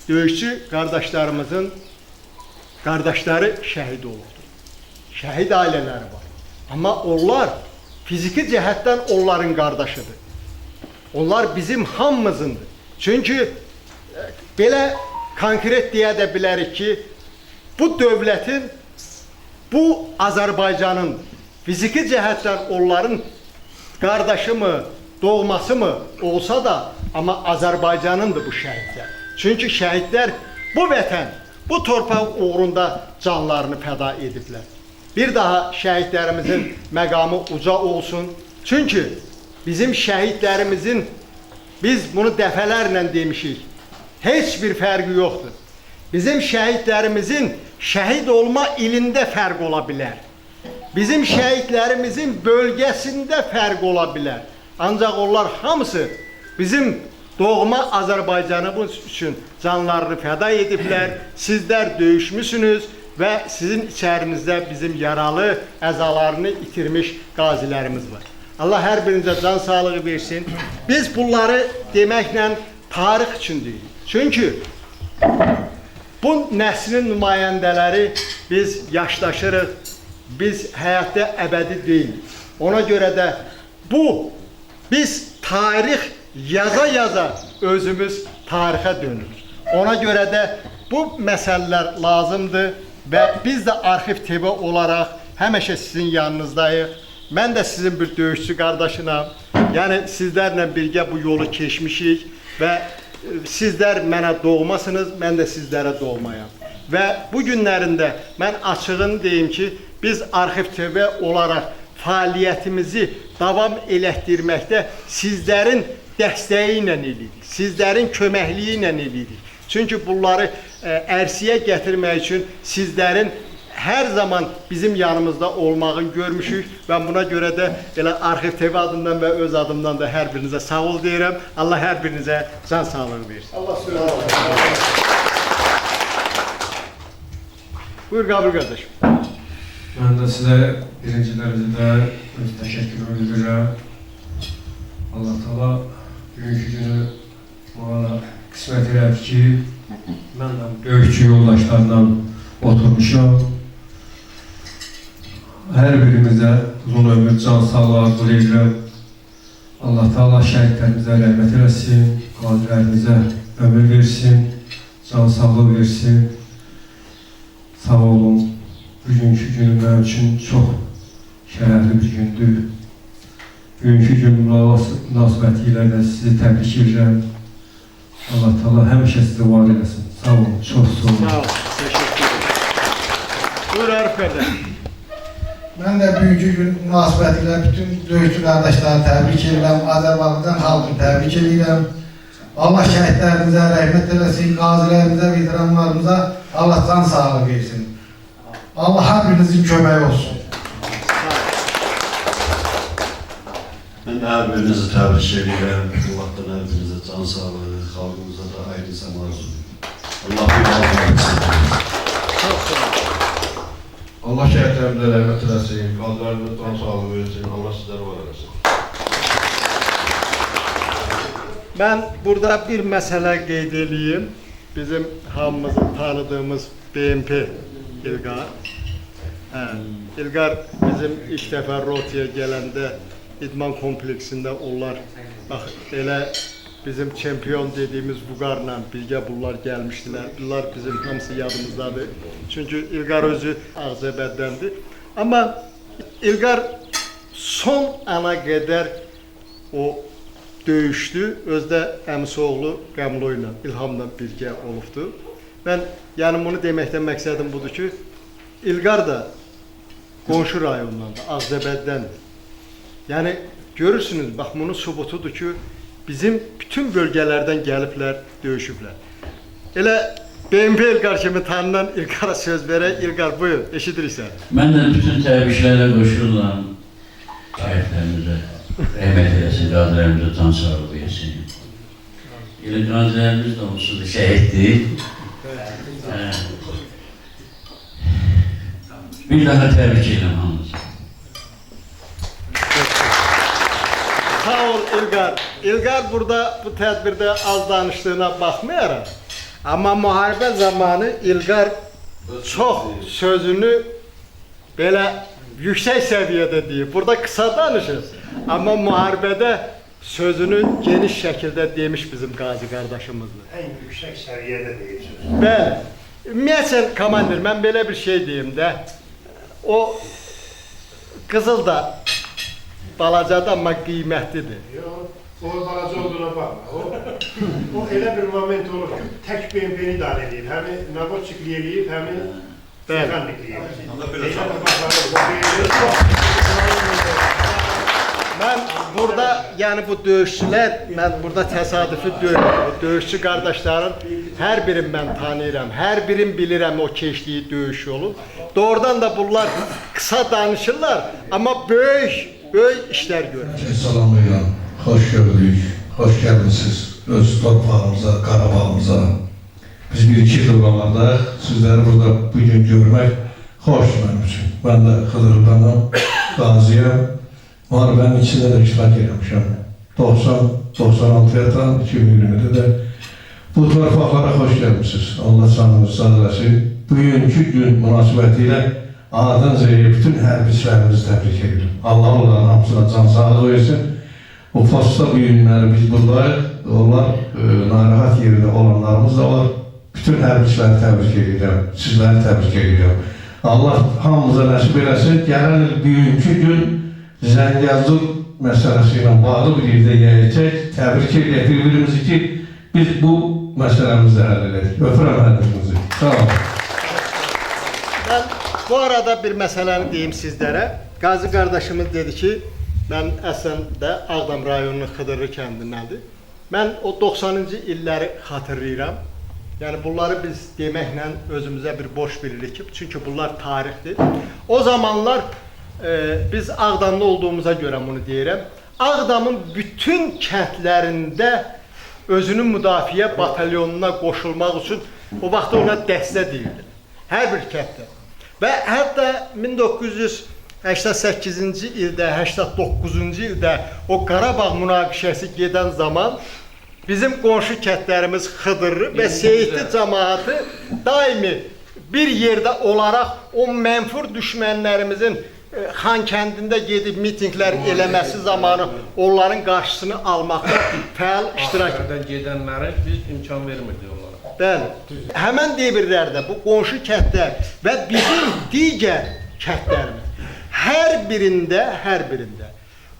döyüşçü qardaşlarımızın qardaşları şəhid olubdur. Şəhid ailələri var. Amma onlar fiziki cəhətdən onların qardaşıdır. Onlar bizim hamımızındır. Çünki belə konkret deyə də bilərik ki, bu dövlətin, bu Azərbaycanın fiziki cəhətdən onların qardaşı mı, doğması mı olsa da, amma Azərbaycanındır bu şəhidlər. Çünki şəhidlər bu vətən, bu torpaq uğrunda canlarını fəda ediblər. Bir daha şəhidlərimizin məqamı uca olsun. Çünki bizim şəhidlərimizin biz bunu dəfələrlə demişik. Heç bir fərqi yoxdur. Bizim şəhidlərimizin şəhid olma ilində fərq ola bilər. Bizim şəhidlərimizin bölgəsində fərq ola bilər. Ancaq onlar hamısı bizim doğma Azərbaycanımız üçün canlarını fəda ediblər. Sizlər döyüşmüsünüz və sizin içərinizdə bizim yaralı, əzalarını itirmiş qazilərimiz var. Allah hər birinizə can sağlığı versin. Biz bunları deməklə tarix üçün deyirik. Çünki bu nəslin nümayəndələri biz yaşlaşırıq, biz həyatda əbədi deyilik. Ona görə də biz tarix yaza-yaza özümüz tarixə dönürük. Ona görə də bu məsələlər lazımdır və biz də Arxiv TV olaraq həmişə sizin yanınızdayıq. Mən də sizin bir döyüşçü qardaşınam. Yəni sizlərlə birgə bu yolu keçmişik və sizlər mənə doğmasınız, mən də sizlərə doğmayam. Və bu günlərində mən açığını deyim ki, biz Arxiv TV olaraq fəaliyyətimizi davam elətdirməkdə sizlərin dəstəyi ilə edirik, sizlərin köməkliyi ilə edirik. Çünki bunları ərsiyə gətirmək üçün sizlərin hər zaman bizim yanımızda olmağını görmüşük və buna görə də elə Arxiv TV adından və öz adımdan da hər birinizə sağ ol deyirəm. Allah hər birinizə can sağlığı versin. Allah sağ olun. Buyur Qabir qardaşım. Mən də sizə birinci dərəcədə öz təşəkkürümü bildirirəm. Allah Taala bugünkü günü bana qismət elədi ki, mən də döyüşçü yoldaşlarla oturmuşam. Hər birimizə uzun ömür, can sağlığı arzu edirəm. Allah Taala şəhidlərimizə rəhmət eləsin, qazilərimizə ömür versin, can sağlığı versin. Sağ olun. Bugünkü günü mənim üçün çox şərəfli bir gündür. Bugünkü gün münasibəti ilə də sizi təbrik edirəm. Allah Taala həmişə sizi var eləsin. Sağ olun, çox sağ olun. Sağ olun, təşəkkür ederim. Buyur Arif qardaş. Mən də bugünkü gün münasibəti ilə bütün döyüşçü qardaşları təbrik edirəm. Azərbaycan xalqını təbrik edirəm. Allah şəhidlərimizə rəhmət eləsin, qazilərimizə, veteranlarımıza Allah can sağlığı versin. Allah hər birinizin köməyi olsun. Mən hər birinizi təbrik edirəm. Allah'tan hər birinizə can sağlığı, xalqımıza da ayrı zaman arzulayım. Allah bir Allah Allah şəhidlərimizə rəhmət eləsin, qazilərimizə can sağlığı versin. Allah sizlərə var eləsin. Mən burada bir məsələ qeyd edeyim. Bizim hamımızın tanıdığımız BMP İlqar. İlqar bizim ilk dəfə rotaya gələndə idman kompleksində onlar elə bizim çempion dediyimiz Vüqarla birgə bunlar gəlmişdilər. Bunlar bizim hamısı yadımızdadır. Çünki İlqar özü Ağzəbəddəndir. Amma İlqar son ana qədər o döyüşdü. Özdə əmisi oğlu Qəmlo ilə, İlhamla birgə olubdu. Mən yəni bunu deməkdən məqsədim budur ki, İlqar da qonşu rayondandır, Ağzəbəddəndir. Yəni görürsünüz, bax bunun sübutudur ki, bizim bütün bölgələrdən gəliblər, döyüşüblər. Elə BMP İlqar kimi tanınan İlqara söz verək. İlqar buyur, eşidiriksən. Mən də bütün təbriklərlə qoşurulam şəhidlərimizə. Rəhmət eləsin, qazilərimizə can sağlığı versin. Elə qazilərimiz də onsuz da şəhiddir. Bir daha təbrik edirəm hamınızı. Sağ ol İlqar. İlqar burada bu tədbirdə az danışdığına baxmayaraq, amma müharibə zamanı İlqar çox sözünü belə yüksək səviyyədə deyib. Burada qısa danışır. Amma müharibədə sözünü geniş şəkildə demiş bizim qazi qardaşımızdır. Ən yüksək səviyyədə deyir sözü. Bəli. Ümumiyyətlə, komandir, mən belə bir şey deyim də, o qızıl da balacadır, amma qiymətlidir. Yox, o balaca olduğuna baxma. O elə bir moment olur ki, tək BMP-ni idarə edir. Həmi nabotçikli eləyib, həmi mexanikli eləyib. Mən burada yəni bu döyüşçülər, mən burada təsadüfi deyil, bu döyüşçü qardaşların hər birini mən tanıyıram, hər birini bilirəm o keçdiyi döyüş yolu. Doğrudan da bunlar qısa danışırlar, amma böyük işlər görür. Salamlayıram, xoş gördük, xoş gəlmişsiniz öz torpağımıza, Qarabağımıza. Biz bir-iki yıl qalardayıq, sizləri burada bugün görmək xoşdur mənim üçün. Mən də Xıdırdanam, qaziyəm, müharibənin içində də iştirak etmişəm. 96-dan 2020-də də bu torpaqlara xoş gəlmişsiniz. Allah canınızı sağ eləsin. Bugünkü gün münasibəti ilə anadan zəyə bütün hərbiçilərimizi təbrik edirəm. Allah onların hamısına can sağlığı versin. O postda bu günləri biz buradayıq. Onlar narahat yerində olanlarımız da var. Bütün hərbiçiləri təbrik edirəm. Sizləri təbrik edirəm. Allah hamımıza nəsib eləsin. Gələn il bugünkü gün Zəngəzur məsələsi ilə bağlı bir yerdə yəyəcək. Təbrik edək bir-birimizi ki, biz bu məsələmizi həll edək. Öpürəm hədimizi. Sağ olun. Mən bu arada bir məsələni deyim sizlərə. Qazi qardaşımız dedi ki, mən əslində Ağdam rayonunun Xıdırlı kəndindəndir. Mən o 90-cı illəri xatırlayıram. Yəni bunları biz deməklə özümüzə bir boş bilirik ki, çünki bunlar tarixdir. O zamanlar biz Ağdamda olduğumuza görə bunu deyirəm. Ağdamın bütün kəndlərində özünün müdafiə batalyonuna qoşulmaq üçün o vaxt ona dəstə deyildi. Hər bir kənddə. Və hətta 1988-ci ildə, 89-cu ildə o Qarabağ münaqişəsi gedən zaman bizim qonşu kəndlərimiz Xıdırlı və Seyidli cəmaatı daimi bir yerdə olaraq o mənfur düşmənlərimizin Xan kəndində gedib mitinglər eləməsi zamanı onların qarşısını almaqda fəal iştirak gedənlərə biz imkan vermirdik onlara. Bəli. Həmən devirlərdə bu qonşu kəndlər və bizim digər kəndlərimiz hər birində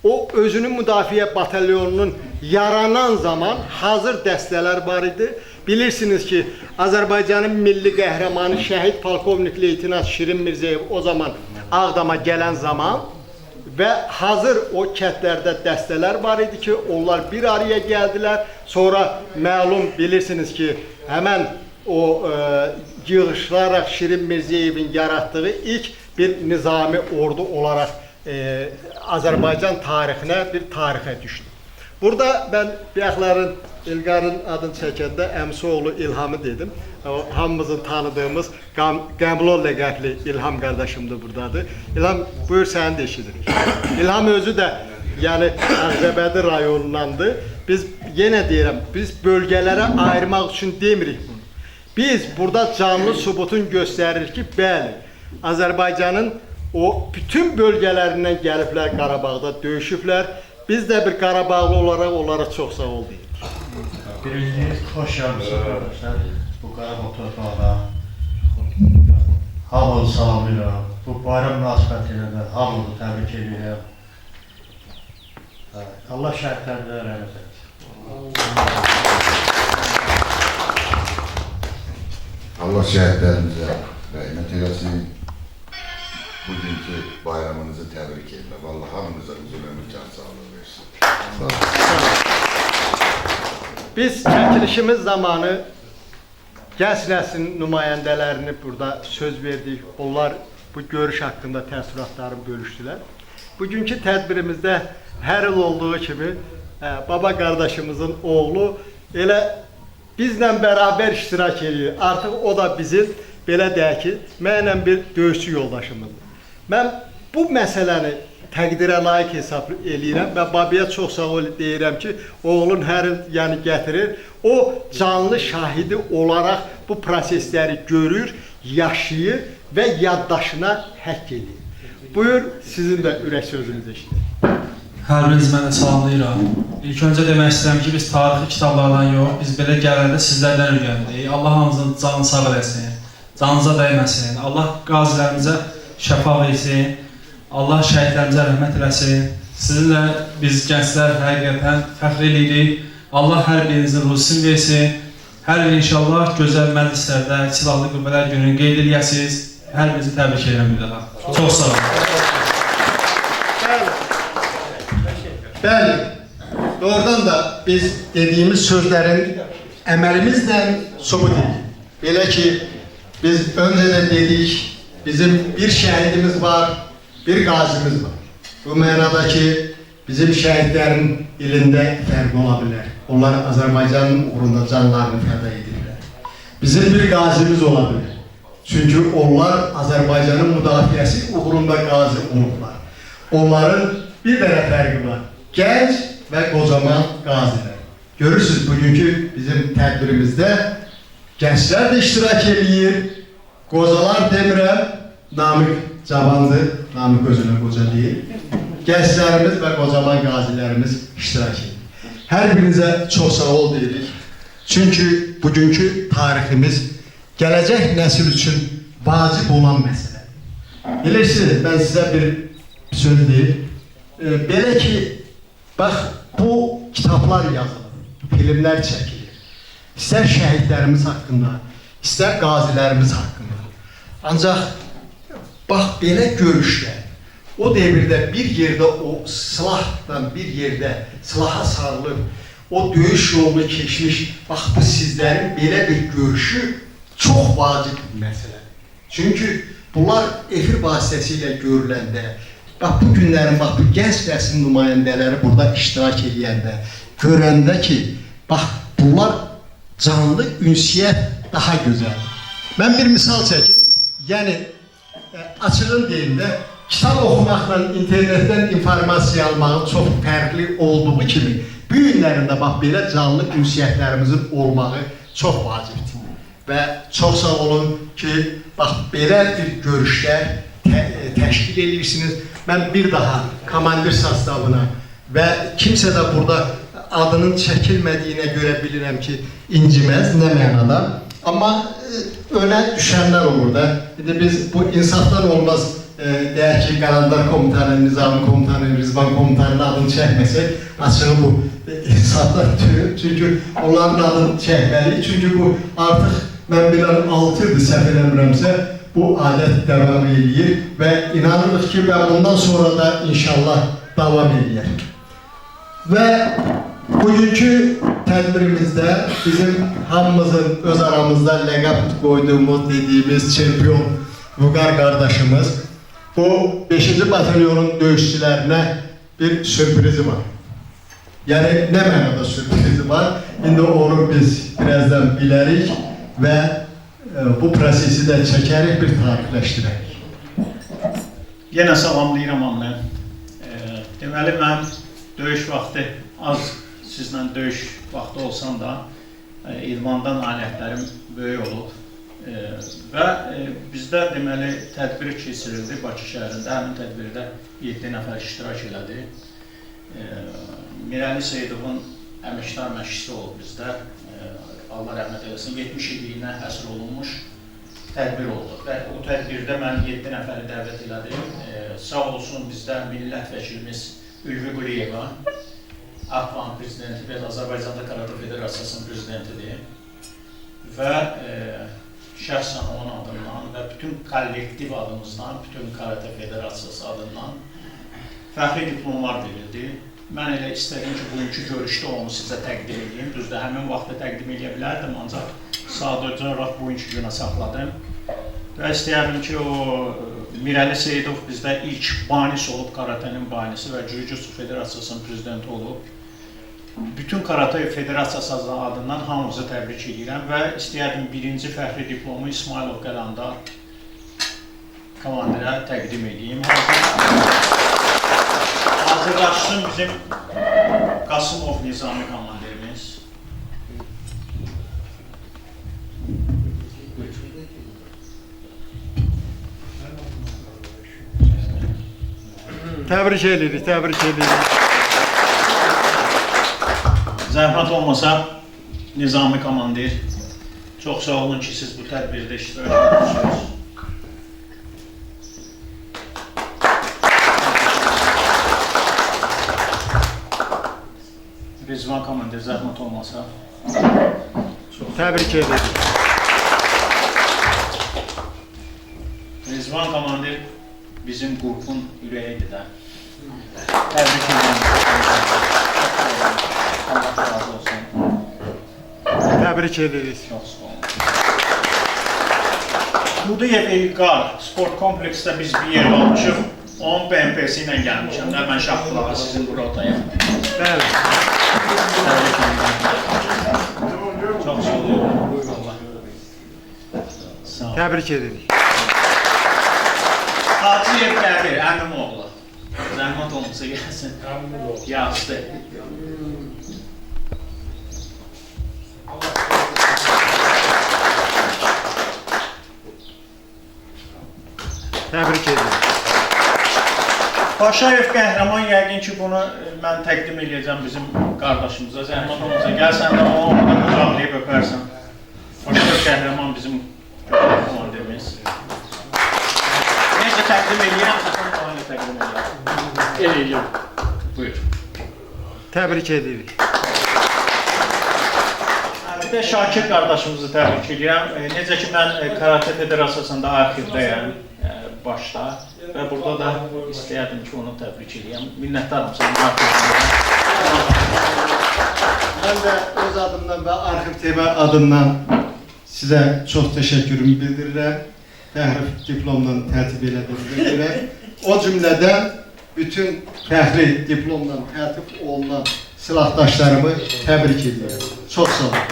o özünün müdafiə batalyonunun yaranan zaman hazır dəstələr var idi. Bilirsiniz ki, Azərbaycanın milli qəhrəmanı şəhid polkovnik leytenant Şirin Mirzəyev o zaman Ağdama gələn zaman və hazır o kəndlərdə dəstələr var idi ki, onlar bir araya gəldilər. Sonra məlum bilirsiniz ki, həmən o yığışlaraq Şirin Mirzəyevin yaratdığı ilk bir nizami ordu olaraq Azərbaycan tarixinə bir tarixə düşdü. Burada mən Bəyəxlərin, İlqarın adını çəkəndə əmsi oğlu İlhamı dedim. Hamımızın tanıdığımız Qəmlol ləqəbli İlham qardaşımdır buradadır. İlham, buyur səni də eşidirik. İlham özü də yəni Ağcabədi rayonundandır. Biz yenə deyirəm, biz bölgələrə ayırmaq üçün demirik bunu. Biz burada canlı sübutun göstəririk ki, bəli, Azərbaycanın o bütün bölgələrindən gəliblər Qarabağda döyüşüblər. Biz də bir Qarabağlı olaraq onlara çox sağ ol deyirik. Birinciniz, xoş gəlmişsiniz qardaşlar. Bu Qarabağ torpağına hamını salamlayıram. Bu bayram münasibəti ilə də hamını təbrik edirəm. Allah şəhidlərimizə rəhmət etsin. Allah şəhidlərimizə rəhmət eləsin. Bugünkü bayramınızı təbrik edirəm. Allah hamınıza uzun ömür, can sağlığı versin. Biz çəkilişimiz zamanı gənc nəslin nümayəndələrini burada söz verdik. Onlar bu görüş haqqında təəssüratlarını bölüşdülər. Bugünkü tədbirimizdə hər il olduğu kimi baba qardaşımızın oğlu elə bizlə bərabər iştirak edir. Artıq o da bizim, belə deyək ki, mənlə bir döyüşçü yoldaşımızdır. Mən bu məsələni təqdirə layiq hesab eləyirəm və babaya çox sağ ol deyirəm ki, oğlun hər il yəni gətirir. O canlı şahidi olaraq bu prosesləri görür, yaşayır və yaddaşına həkk edir. Buyur, sizin də ürək sözünüzü eşidir. Hər birinizi mən də salamlayıram. İlk öncə demək istəyirəm ki, biz tarixi kitablardan yox, biz belə gələndə sizlərdən öyrəndik. Allah hamımızın canını sağ eləsin, canınıza dəyməsin. Allah qazilərimizə şəfa versin. Allah şəhidlərimizə rəhmət eləsin. Sizinlə biz gənclər həqiqətən fəxr edirik. Allah hər birinizin ruzisini versin. Hər il inşallah gözəl məclislərdə Silahlı Qüvvələr gününü qeyd edəsiniz. Hər birinizi təbrik edirəm bir daha. Çox sağ olun. Bəli, Doğrudan da biz dediğimiz sözlerin emelimizle sobut edilir. Belə ki, biz önceden dedik, bizim bir şehidimiz var, bir gazimiz var. Bu mənadaki bizim şehitlerin ilinde fərqi ola bilər. Onlar Azərbaycanın uğrunda canlarını fəda edirlər. Bizim bir gazimiz ola bilər. Çünkü onlar Azərbaycanın müdafiəsi uğrunda qazi olublar. Onların bir dənə fərqi var. Gənc ve kocaman gaziler. Görürsünüz bugünkü bizim tədbirimizdə gençler de iştirak edir. Qocalar demirəm, Namık cavandır, Namık özünə qoca değil. Gençlerimiz ve kocaman gazilerimiz iştirak edir. Her birinize çok sağ ol deyirik. Çünkü bugünkü tariximiz gelecek nesil için vacip olan mesele. Bilirsiniz, ben size bir söz deyim. Belə ki, bak bu kitaplar yazılır, filmler çekilir. İster şehitlerimiz hakkında, ister gazilerimiz hakkında. Ancak bak belə görüşler, o devirde bir yerde o silahla bir yerde silaha sarılıb, o döyüş yolunu geçmiş, bak bu sizlerin belə bir görüşü çok vacip bir mesele. Çünkü bunlar efir vasitesiyle görüləndə, bak bu günlerin, bak bu genç nəslin nümayəndələri burada iştirak edəndə, görəndə ki, bak bunlar canlı ünsiyyət daha güzel. Ben bir misal çekim. Yani açığın deyim de, kitap okumaqla internetten informasiya almağın çok fərqli olduğu kimi, bu günlərində bak belə canlı ünsiyyətlərimizin olmağı çok vacibdir. Ve çok sağ olun ki, bak belə bir görüşler təşkil edirsiniz. Ben bir daha komandir sastavına ve kimse de burada adının çekilmediğine göre bilirəm ki, incimez ne mənada. Ama öne düşenler olur da. Bir de biz bu insaftan olmaz deyək ki, Qalandar Komutanı, Nizami Komutanı, Rizvan Komutanı'nın adını çəkməsək, açığı bu insafdan türü. Çünkü onların adını çəkməliyik. Çünkü bu artık ben bilən 6 ildir səhv eləmirəmsə, bu adet devam ediyor ve inanırıq ki, ben bundan sonra da inşallah devam ediyor. Ve bugünkü tədbirimizdə bizim hamımızın öz aramızda ləqəb koyduğumuz dediğimiz çempiyon Vüqar kardeşimiz bu 5. batalyonun döyüşçülərine bir sürprizi var. Yani ne mənada sürprizi var? Şimdi onu biz birazdan bilərik ve bu prosesi de çekerek bir tarifləşdirək. Yenə salamlayıram hamını. Deməli, mən döyüş vaxtı az sizlə döyüş vaxtı olsam da idmandan nailiyyətlərim böyük olub. Və bizdə deməli tədbir keçirildi Bakı şəhərində. Həmin tədbirdə 7 nəfər iştirak elədi. Mirəli Seyidovun əməkdar məşqçisi olub bizdə. Allah rəhmət eləsin, 70 illiyinə həsr olunmuş tədbir oldu. Və o tədbirdə mən 7 nəfəri dəvət elədim. Sağ olsun bizdə millət vəkilimiz Ülvi Quliyeva, Akvan prezidenti və Azərbaycanda Karate Federasiyasının prezidentidir. Və şəxsən onun adından və bütün kollektiv adımızdan, bütün Karate Federasiyası adından fəxri diplomlar verildi. Mən elə istədim ki, bugünkü görüşdə onu sizə təqdim edeyim. Düzdür, həmin vaxtda təqdim edə bilərdim, ancaq sadəcə olaraq bugünkü günə saxladım. Və istəyərdim ki, o Mirəli Seyidov bizdə ilk banis olub, karatenin banisi və Jiu-Jitsu Federasiyasının prezidenti olub. Bütün Karate Federasiyası adından hamımızı təbrik edirəm və istəyərdim birinci fəxri diplomu İsmailov Qalandar komandirə təqdim edeyim. Hazırlaşsın bizim Qasımov Nizami komandirimiz. Təbrik edirik, təbrik edirik. Zəhmət olmasa Nizami komandir, çox sağ olun ki, siz bu tədbirdə iştirak edirsiniz. Rizvan komandir, zəhmət olmasa. Təbrik edirik. Rizvan komandir bizim qrupun ürəyidir də. Təbrik edirəm. Təbrik ederiz. Qudiyev İlqar sport kompleksdə biz bir yer almışıq. Onun BMP'si ilə gəlmişəm. Mən Şahbulağa sizin bu rotaya. Bəli. Çox sağ olun. Təbrik edirik. Hacıyev Qədir, əmim oğlu. Zəhmət olmasa gəlsin. Yaxşı. Təbrik edirik. Paşayev qəhrəman yəqin ki, bunu mən təqdim edəcəm bizim qardaşımıza. Zəhmət olmasa gəlsən də onu qucaqlayıb öpərsən. Paşayev qəhrəman bizim komandirimiz. Necə təqdim edirəm, sizin onu təqdim edirəm. Eləyəcəm. Buyur. Təbrik edirik. Bir də Şakir qardaşımızı təbrik edirəm. Necə ki, mən Karate Federasiyasında arxivdəyəm başda və burada da istəyərdim ki, onu təbrik edirəm. Minnətdarım sənin arxivdəyəm. Mən də öz adımdan və Arxiv TV adından sizə çox təşəkkürümü bildirirəm. Təhrif diplomla tərtib elədiyinizə görə. O cümlədən bütün fəxri diplomla tərtib olunan silahdaşlarımı təbrik edirəm. Çox sağ olun.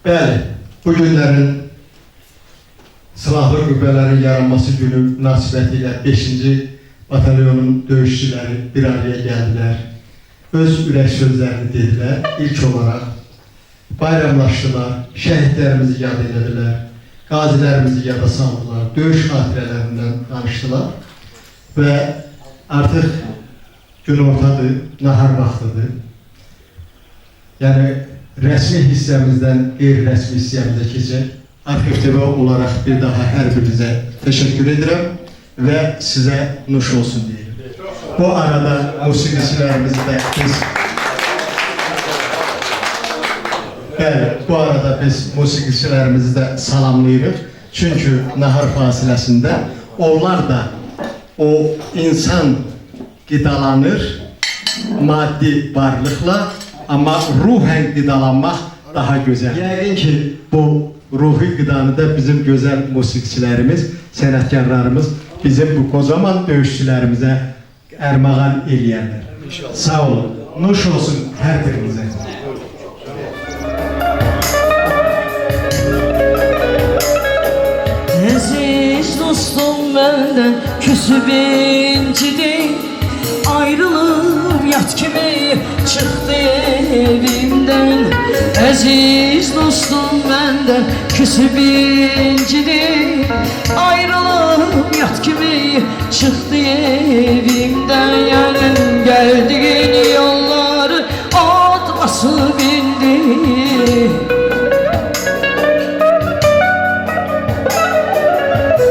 Bəli, bu günlərin Silahlı Qüvvələrin yaranması günü münasibətilə 5-ci batalyonun döyüşçüləri bir araya gəldilər. Öz ürək sözlərini dedilər. İlk olaraq bayramlaşdılar, şəhidlərimizi yad edədilər, qazilərimizi yada saldılar, döyüş xatirələrindən danışdılar və artıq gün ortadır, nahar vaxtıdır. Yəni, rəsmi hissəmizdən qeyri-rəsmi hissəmizə keçək. Arxiv TV olaraq bir daha hər birinizə təşəkkür edirəm və sizə nuş olsun deyirəm. Bu arada musiqicilərimizi də biz bu arada biz musiqicilərimizi də salamlayırıq. Çünki nahar fasiləsində onlar da o insan qidalanır maddi varlıqla, amma ruhən qidalanmaq daha gözəl. Yəqin ki, bu ruhi qidanı da bizim gözəl musiqiçilərimiz, sənətkarlarımız bizim bu qocaman döyüşçülərimizə ərmağan eləyərlər. Sağ olun, nuş olsun hər birinizə. Əziz dostum məndən küsüb incidir, ayrılıb yat kimi çıxdı evimdən. Əziz dostum məndən küsüb incidir, ayrılıb yat kimi çıxdı evimdən. Yəni gəldiyin yolları atlasıb indi,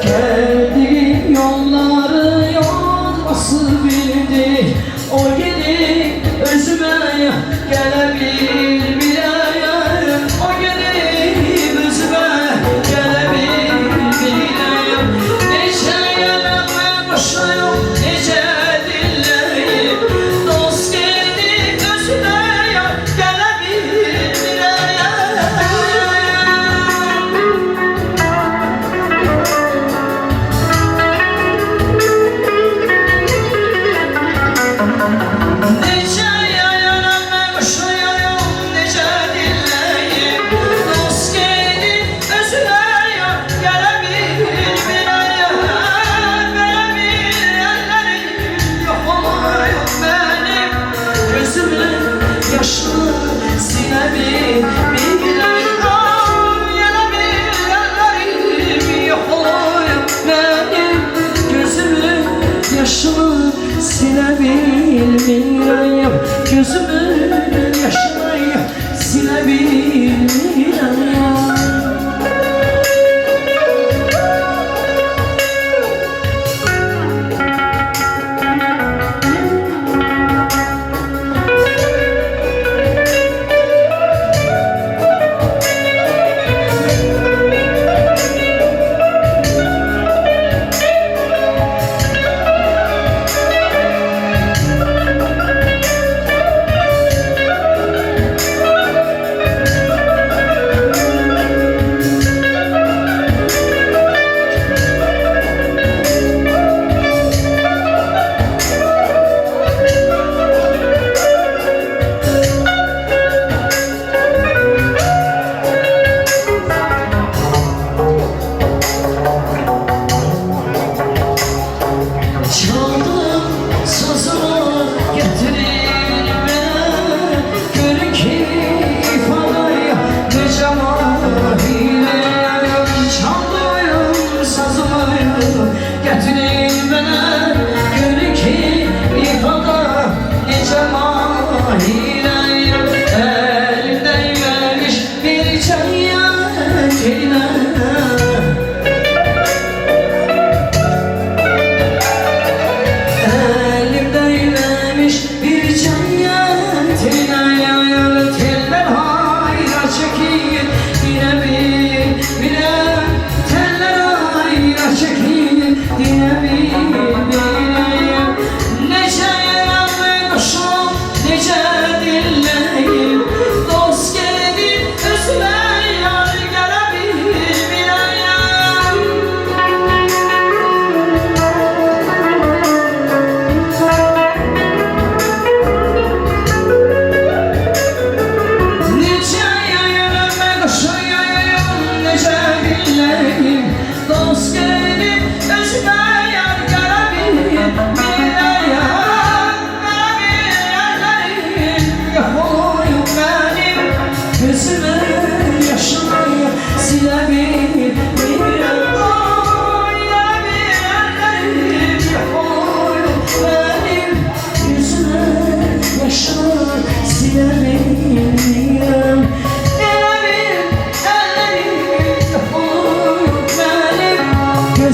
gəldiyin yolları atlasıb indi. O gedib özümə gələ bilmirəm, o gedib özümə gələ bilmirəm. Necə gələm mən başa yox, necə dinləyim, dost gedib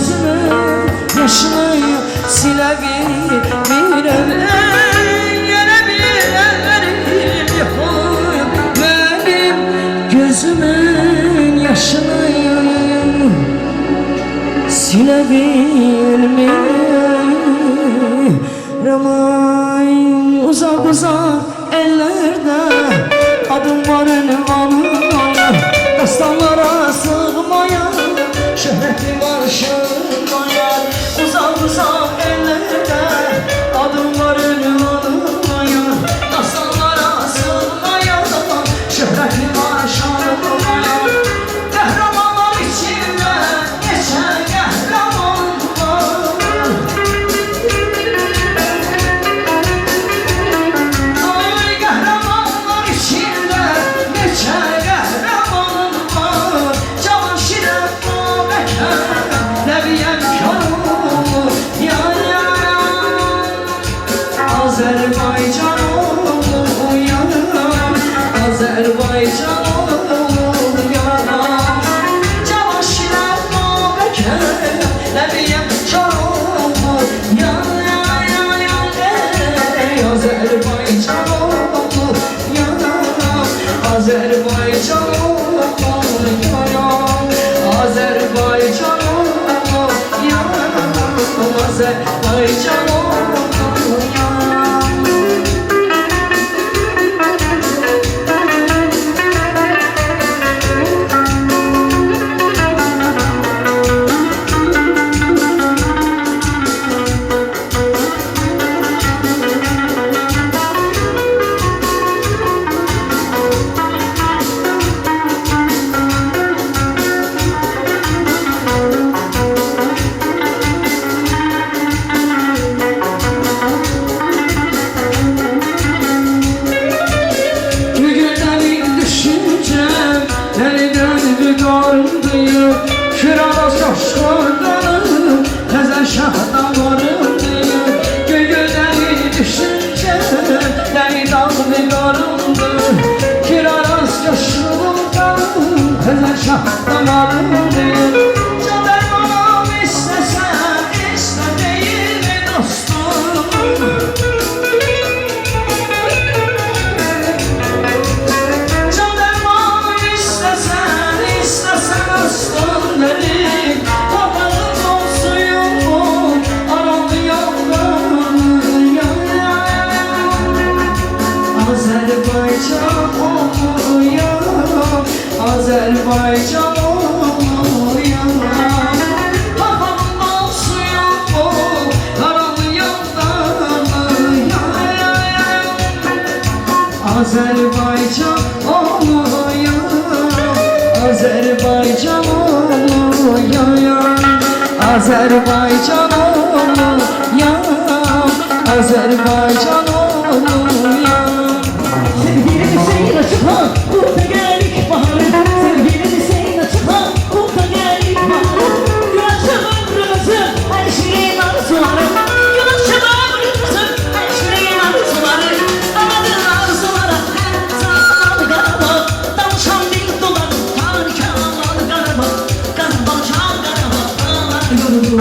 gözümün yaşını silə bilmirəm. Yenə bir əllərim yox, mənim gözümün yaşını silə bilmirəm. Ay, uzaq uzaq əllərdə adım var ünvanım, dastanlara sığmayan şöhrətim var şırmayan. Uzaq uzaq əllərdə adım var ünvanım, dastanlara sığmayan şöhrətim var şırmayan. Qəhrəmanlar içində geçən qəhrəman var. Ay, qəhrəmanlar içində geçən qəhrəman var. Cavan şirəm babəkəm, nəbiyəm karım, ya ya ya. Azərbaycan oğlum yanım, Azərbaycan oğlum yanım. Cavan şirəm babəkəm, nəbiyəm karım, ya ya ya ya. Ey Azərbaycan oğlum yanım, Azərbaycan oğlum yanım. Azərbaycan oğlum yanım, Azərbaycan oğlum yanım. Gülgülden bir düşüncem yeniden bir karındayım. Şıralas coşkurdayım, Tezel şahdan varındayım. Gülgülden bir düşüncem yeniden bir karındayım. Şıralas coşkurdayım, Tezel şahdan varındayım. Can dermanım istesen, iste değil mi dostum? Can dermanı istesen, istesen aslan dedim. Babanın olsun yok, aramı yollarım, ya ya ya. Azerbaycan oluyor, Azerbaycan oluyor. Babanın olsun yok, aramı yollarım, ya ya ya. Azerbaycan oluyor, Azerbaycan oluyor. Azerbaycan oluyor, Azerbaycan oluyor. Sevgili Hüseyin Açıkhan, burada geldik baharı. Sevgili Hüseyin Açıkhan, burada geldik baharı. Güneşim ömrümüzü, her şeyin arzuları. Güneşim ömrümüzü, her şeyin arzuları. Amadın arzulara, her zaman garaba. Davuşan bir dolar, harikalar garaba. Garaba, çal garaba, ağlar yürü.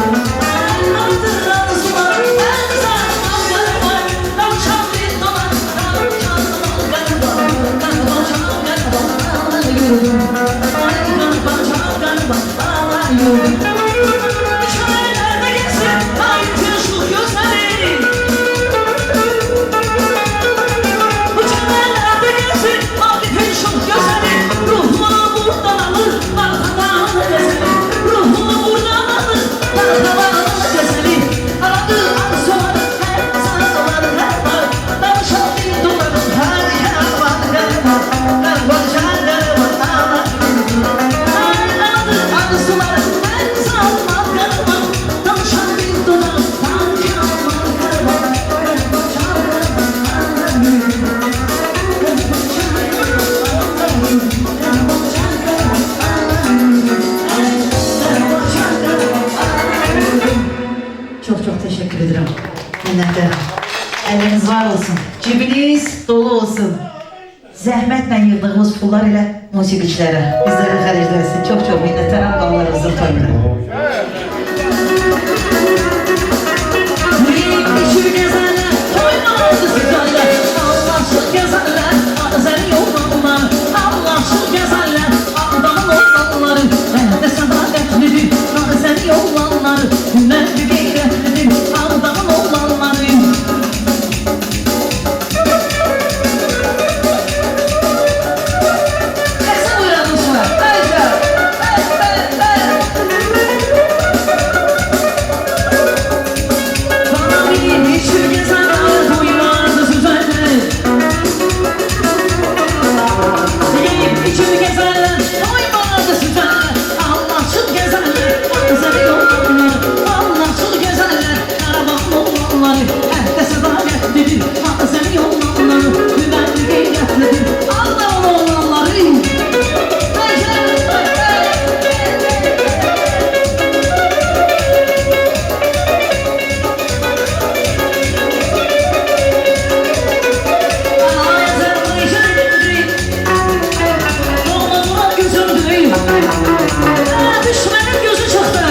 Amadın arzulara, her zaman garaba. Davuşan bir dolar, harikalar garaba. Garaba, çal garaba, ağlar yürü. Garaba, çal garaba, ağlar yürü. Şöylerde geçsin, ait yaşlı gözleri. Bu çembellerde geçsin, ait yaşlı gözleri. Ruhunu buradan alır, arkadan gezeri. Ruhunu buradan alır, arkadan gezeri. Aradığı arzuları, her sarıları, her var. Davuşan bir doların, her yer var, her var. Her var, her var, ağlar yürü. Aradığı arzuları, her sarıları, her var. Davuşan bir doların, her yer var, her var. Her var, her var, ağlar yürü. Çok çok teşekkür ederim. Minnettarım. Eliniz var olsun. Cebiniz dolu olsun. Zəhmətlə yığdığımız pullar ilə musiqiçilərə, bizlərə xərcləsin. Çox-çox minnətdaram, qanlarınızın toyuna. hünerli gayretlidir Ağdağın oğlanları Esen uyanmışlar Hayda Bana bilir hiç gezen doymaz süzerler İçim gezenler doymaz süzerler Allah'çıl gezenler güzel yollar Allah'çıl gezenler karavan oğlanları Ehde sadaketlidir güzel yolları Hünerli gayretlidir Allah'ın oğlanları Düşmenin gözü çıktı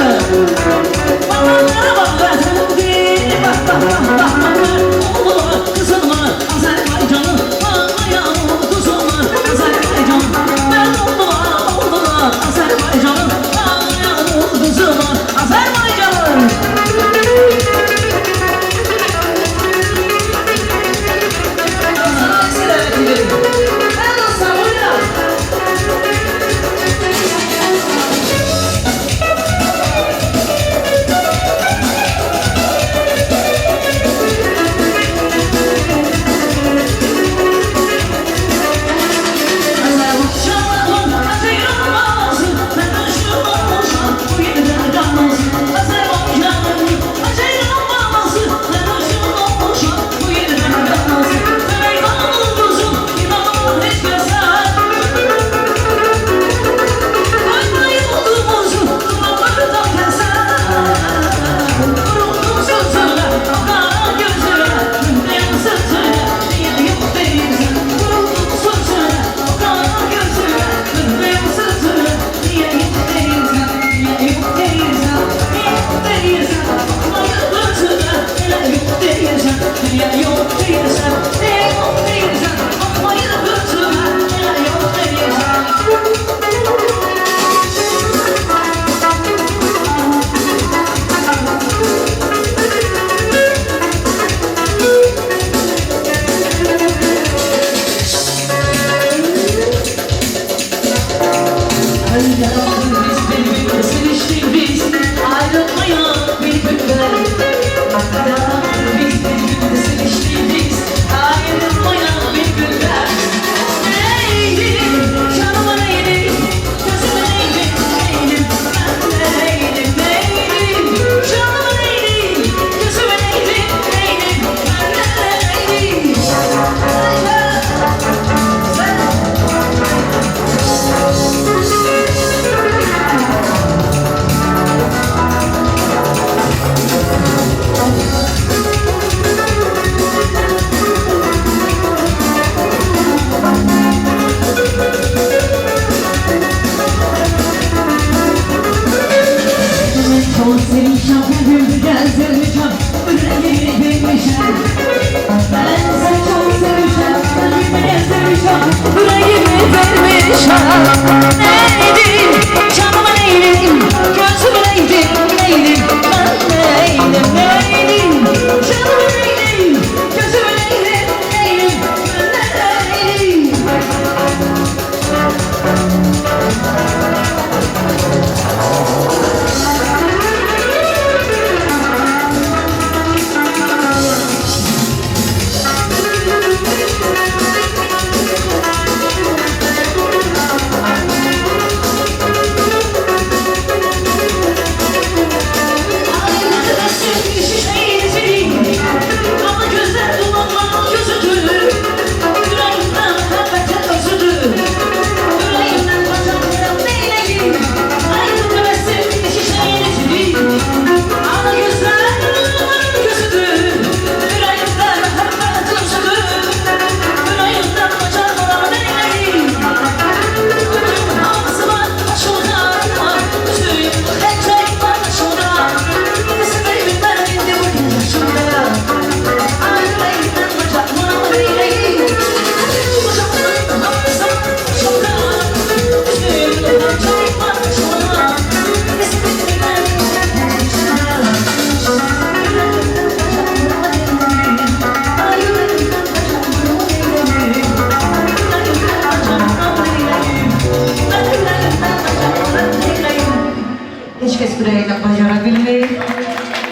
Vatanlara bak vətənimdir Bak bak bak bak bak Oğlu kızım var Azərbaycanım Ağlayanım kuzum var Azərbaycanım Ben oldular Azərbaycanım Ağlayanım kuzum var Azərbaycanım Ben olsam oynar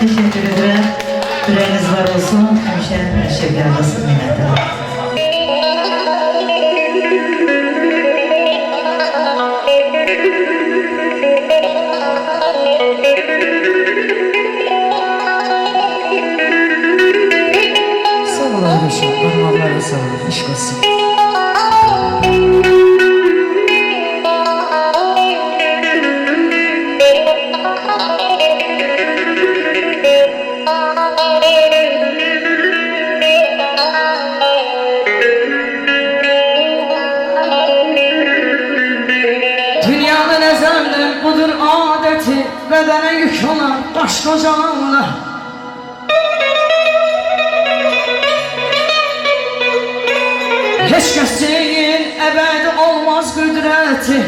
Teşekkür ederim. Yüreğiniz var olsun. Hemşehrim şevkardasın minnettarım. Sağ ol arkadaşlar. Parmaklarına sağlık. İş olsun. Dünyanın ezelden budur adeti, bedene yük olan baş kocamanla. Hiç kəsin əbədi olmaz qüdrəti,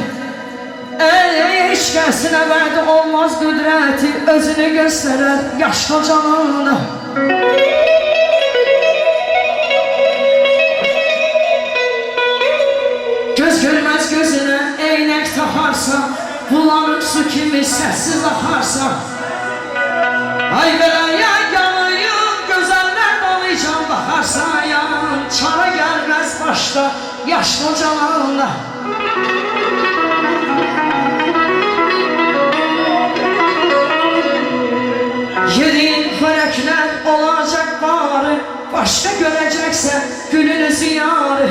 hiç kəsin əbədi olmaz qüdrəti, özünü göstərər yaş kocamanla. Göz görmez gözüne eynək taxarsa, bulanık su kimi sessiz akarsa, ay veraya yanayım, gözəller dolaycan bakarsa yan, çara gelmez başta yaş kocamanla. Yediğin xörəklər olacak bari, başta göreceksen gülünü ziyarı.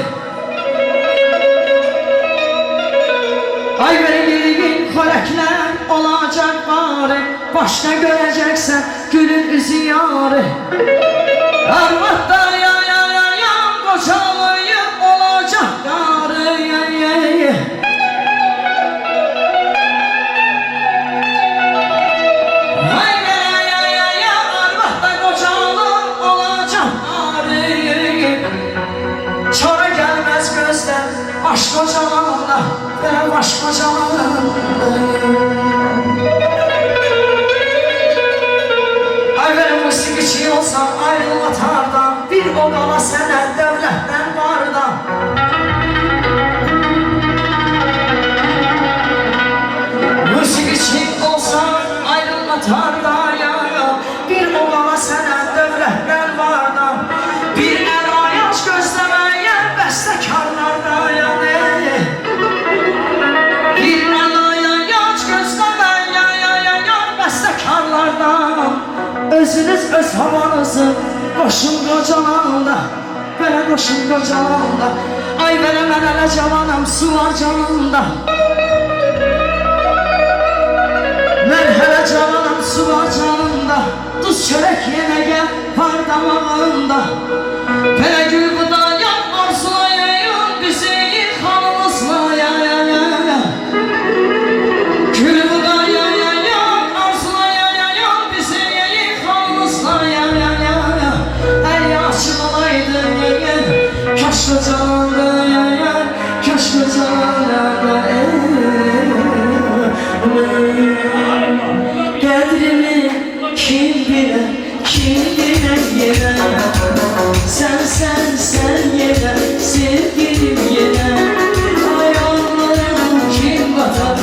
Ay verdiğin xörəklər olacak bari, başka göreceksen gülün üzü yarı. Arvadda yan kocalayı olacak yarı. Ay arvadda kocalı olacak yarı. Çora gelmez gözler baş kocamanla, baş kocamanla. Ay verin musiqiçi olsam ayrılma tardan, bir o qala sənə dövlətdən vardan. Musiqiçi olsam ayrılma tardaya, bir o qala sənə dövlətdən vardan. Bir əlayac gözləməyə bəstəkarlarda bir əlayac gözləməyə bəstəkarlardan. Özünüz öz havanızı qoşun qocalanla, belə qoşun qocalanla. Ay belə mən ələ cavanam, su var canımda. Mən hələ cavanam, su var canımda. Duz çörək yeməyə var damağımda. Belə gül budayam, arzulayayım bizi xanımızla. Gül budayam, arzulayayım bizi xanımızla. Ey yaşım olaydı, kaş kocalandı, kaş kocalandı. Qədrimi kim bilir, kim bilir yerə. Sen yerə, sevgilim yerə. Ay onlarım kim batar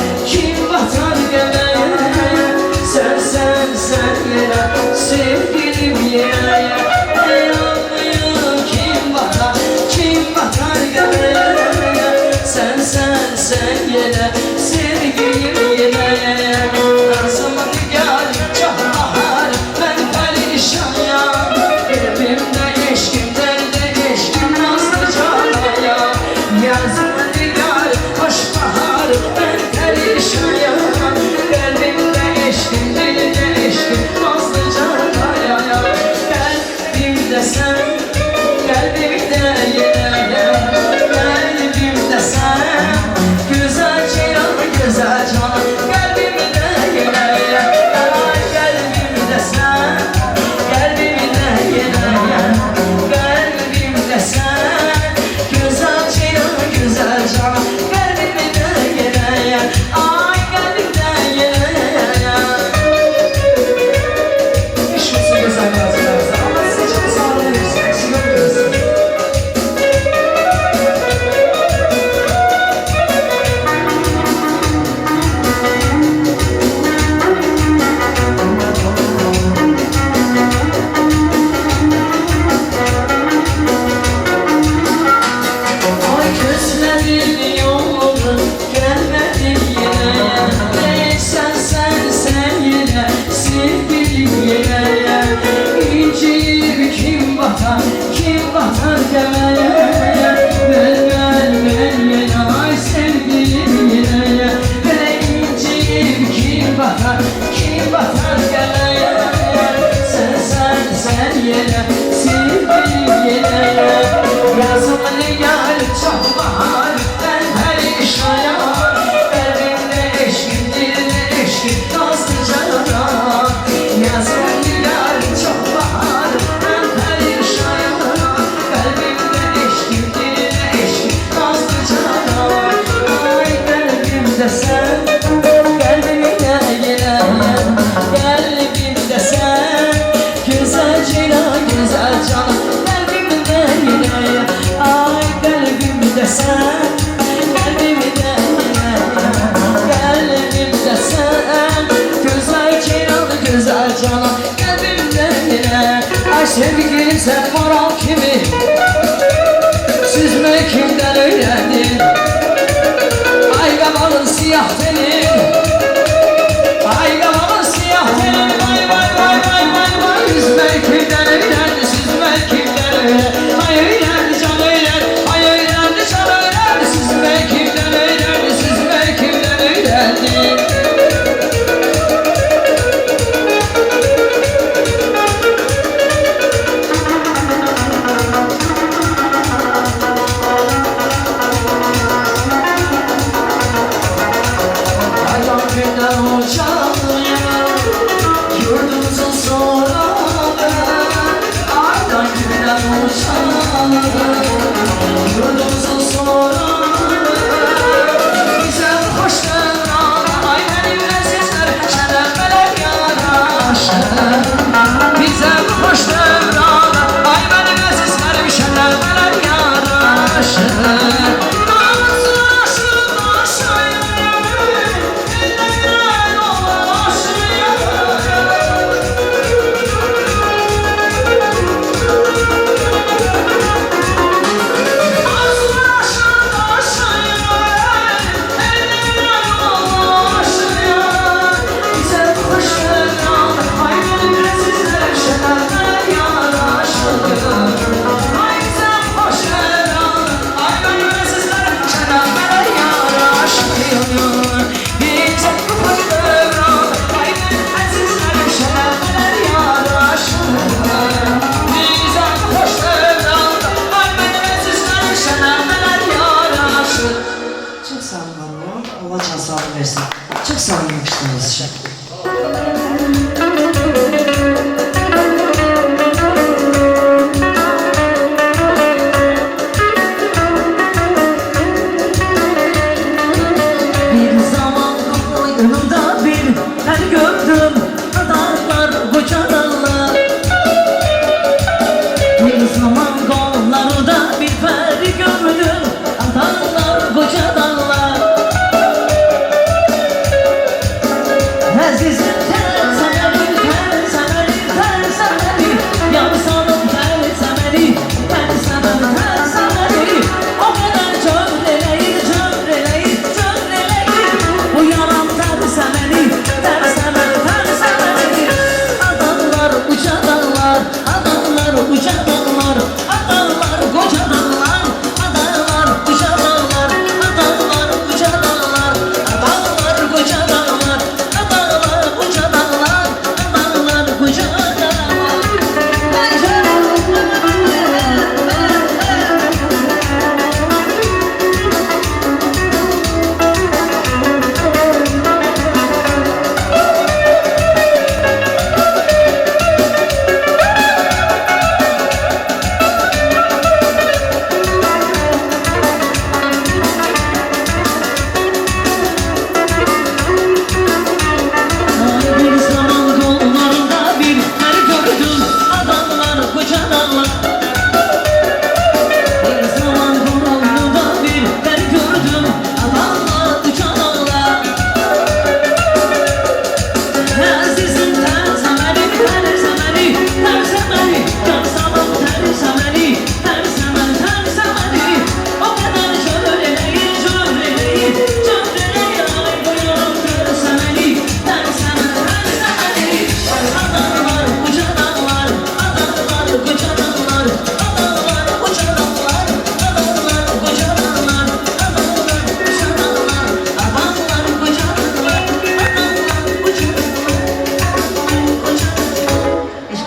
qəbəyə. Sen yerə, sevgilim yerə. Ay onlarım kim batar qəbəyə. Sen yerə, sevgilim yerə. Zaman gel, çok bahar, ben perişanım. Kalbimde eşkim, derde eşkim, nazlı canaya. Yazın gel, hoş bahar, ben perişanım. Kalbimde eşkim, derde eşkim, nazlı canaya. Kalbimde sen, kalbimde yine. Kalbimde sen, güzel çiğ yele Sevdiğim yele Yazımın yar çok bahar Ben perişanım Kalbimde eşkin diline eşkin Nazlı canan Yazımın yar çok bahar Ben perişanım Kalbimde eşkin diline eşkin Nazlı canan Ay kalbimde sen Kalbimde yele Kalbimde sen Güzel ceylan güzel canım Kalbimde yine Ay kalbimde sen Kalbimde yine Kalbimde sen Güzel ceylan güzel canım Kalbimde yine Ay sevgilim sen moral kimi Süzme kimden öğrendin Ay kamalın siyah tenin Ay kamalın siyah tenin Vay vay vay vay vay vay Yüzme kimden öğrendi Süzme kimden öğrendi Ay öğrendi can öğrendi Ay öğrendi can öğrendi Süzme kimden öğrendi Süzme kimden öğrendi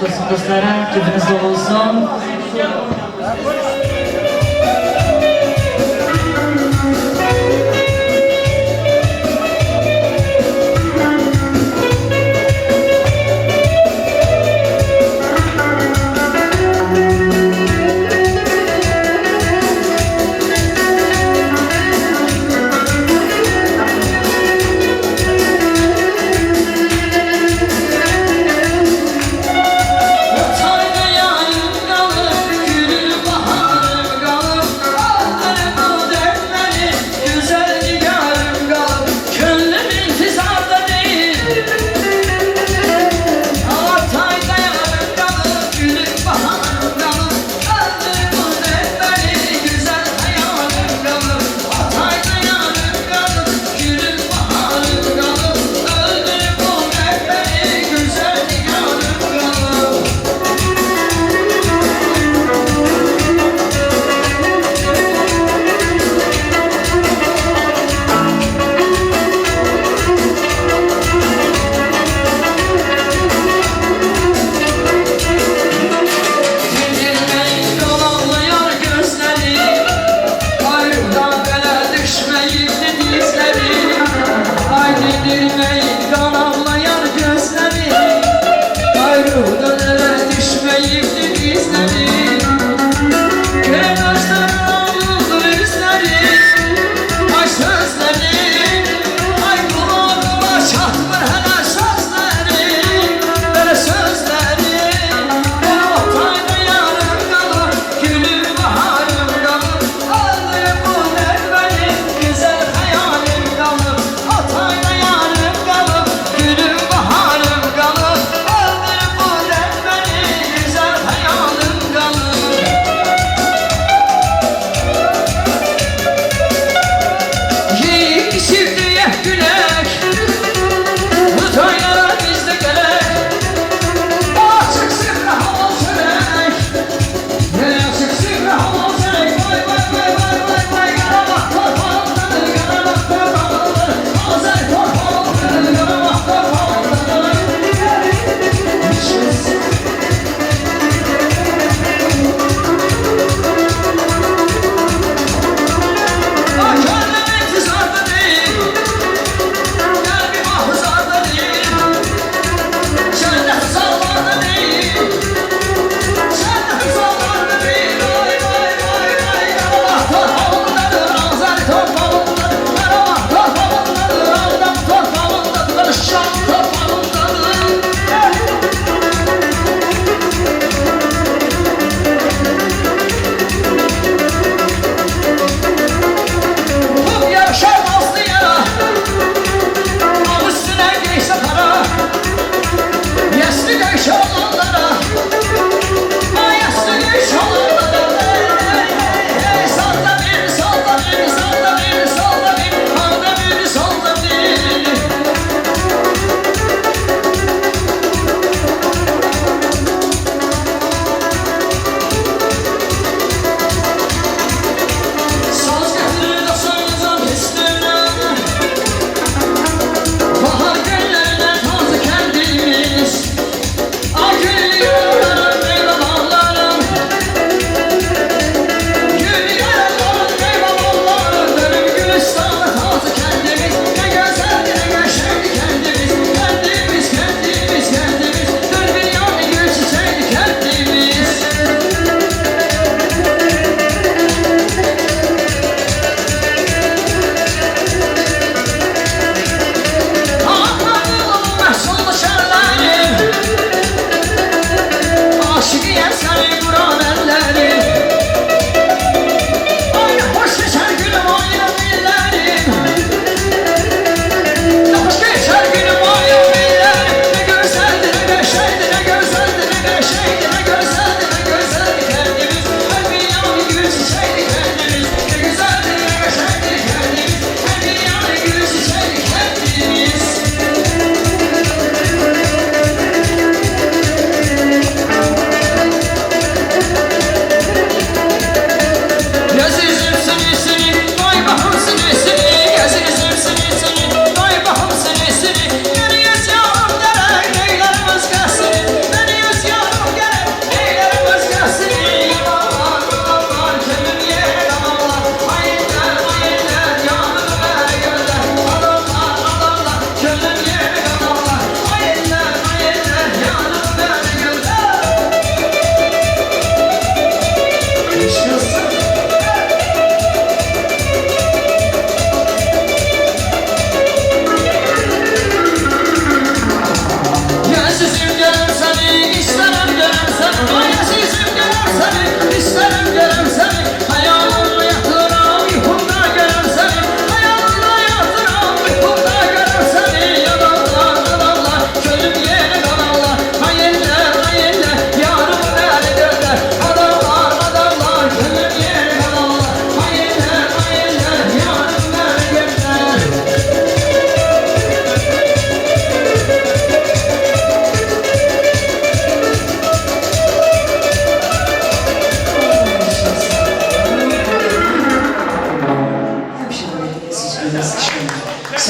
aşk olsun dostlarım. Cebiniz dolu olsun.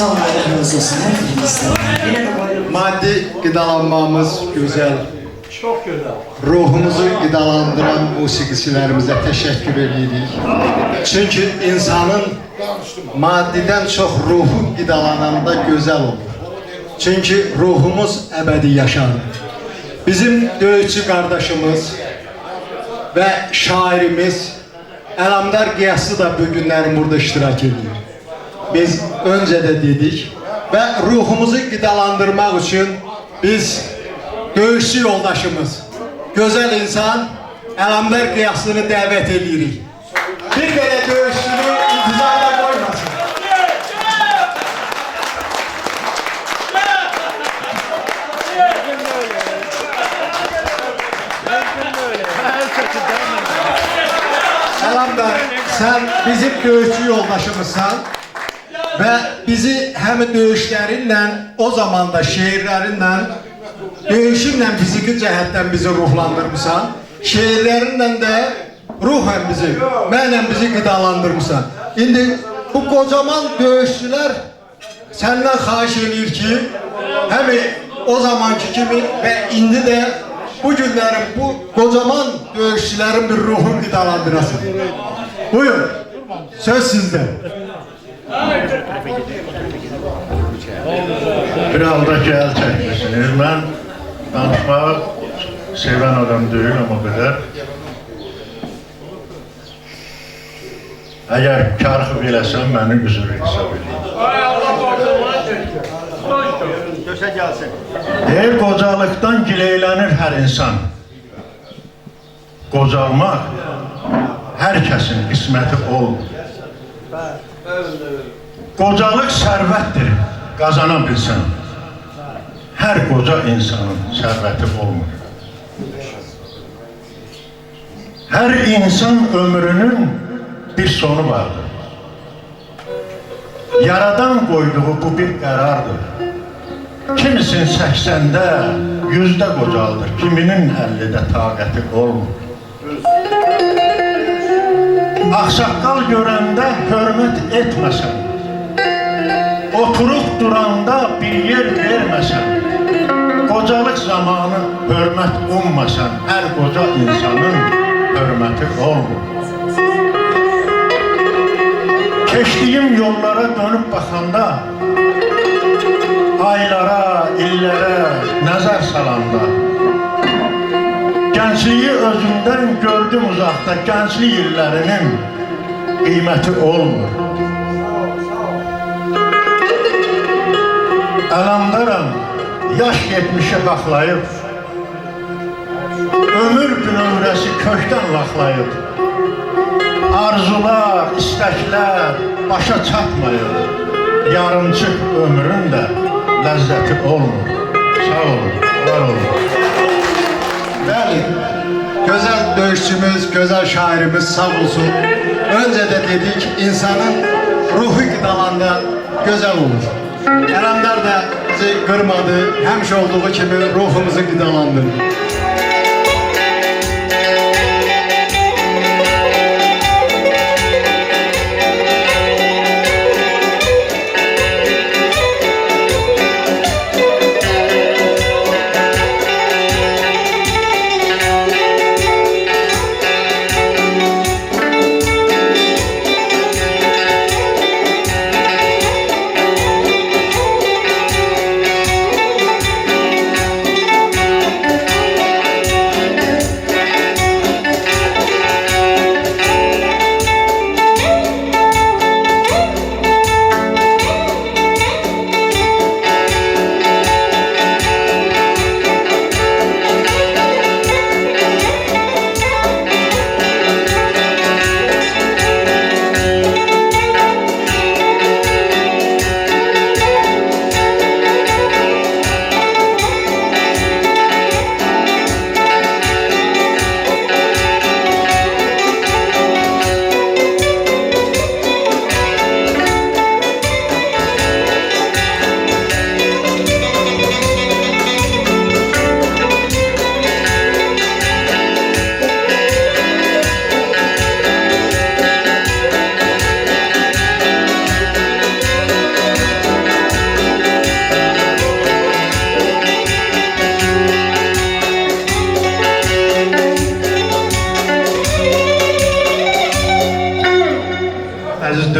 Sağ olun, Allah razı olsun. Her birinizden. Yine de bayram. Maddi qidalanmamız gözəl. Çok güzel. Ruhumuzu qidalandıran musiqiçilərimizə təşəkkür edirik. Çünki insanın maddidən çox ruhu qidalananda gözəl olur. Çünki ruhumuz əbədi yaşar. Bizim döyüşçü qardaşımız və şairimiz Əlamdar Qiyası da bu günlərin burada iştirak edir. Biz öncə də dedik və ruhumuzu qidalandırmaq üçün biz döyüşçü yoldaşımız, gözəl insan Əlamdar Qiyasını dəvət edirik. Bir belə döyüşçünü intizarda qoymasın. Əlamdar, sən bizim döyüşçü yoldaşımızsan və bizi həm döyüşlərinlə, o zaman da şeirlərinlə, döyüşünlə fiziki cəhətdən bizi ruhlandırmışsan, şeirlərinlə də ruhən bizi, mənlə bizi qidalandırmışsan. İndi bu qocaman döyüşçülər səndən xahiş edir ki, həm o zamanki kimi və indi də bu günlərin, bu qocaman döyüşçülərin bir ruhunu qidalandırasın. Buyur, söz sizdə. Bir halda ki, əl çəkmişsiniz. Mən danışmağı sevən adam deyiləm o qədər. Əgər karxıb eləsəm, məni üzr hesab edin. Döşə gəlsin. Deyir, qocalıqdan gileylənir hər insan. Qocalmaq hər kəsin qisməti olmur. Qocalıq sərvətdir, qazana bilsən. Hər qoca insanın sərvəti olmur. Hər insan ömrünün bir sonu vardır. Yaradan qoyduğu bu bir qərardır. Kimisin 80'də, 100'də qocaldır, kiminin 50'də taqəti olmur. Ağsaqqal görəndə hörmət etməsən, oturup duranda bir yer verməsən, qocalıq zamanı hörmət ummasan, hər qoca insanın hörməti olmur. Keçdiyim yollara dönüp baxanda, aylara, illərə nəzər salanda, gəncliyi özümdən gördüm uzaqda, gənclik illərinin qiyməti olmur. Əlamdaram, yaş 70'e baxlayıb, ömür bünövrəsi kökdən laxlayıb, arzular, istəklər başa çatmayıb, yarımçıq ömrün də ləzzəti olmur. Sağ olun, var olun. Bəli, gözəl döyüşçümüz, gözəl şairimiz sağ olsun. Öncə də dedik, insanın ruhu qidalanda gözəl olur. Əlamdar da bizi qırmadı, həmişə olduğu kimi ruhumuzu qidalandı.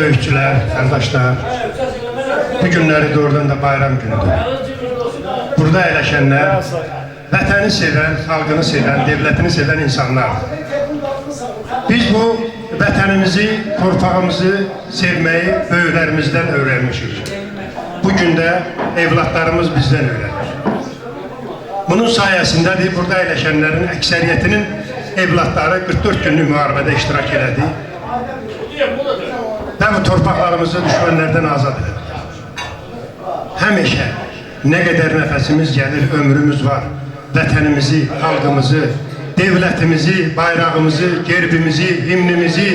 döyüşçülər, qardaşlar, bu günləri doğrudan da bayram günüdür. Burada əyləşənlər vətəni sevən, xalqını sevən, devlətini sevən insanlardır. Biz bu vətənimizi, torpağımızı sevməyi böyüklərimizdən öyrənmişik. Bugün də evlatlarımız bizdən öyrənir. Bunun sayəsindədir, burada əyləşənlərin əksəriyyətinin evlatları 44 günlük müharibədə iştirak elədi və bu torpaqlarımızı düşmənlərdən azad edildi. Həmişə nə qədər nəfəsimiz gəlir, ömrümüz var, vətənimizi, xalqımızı, devlətimizi, bayrağımızı, gerbimizi, himnimizi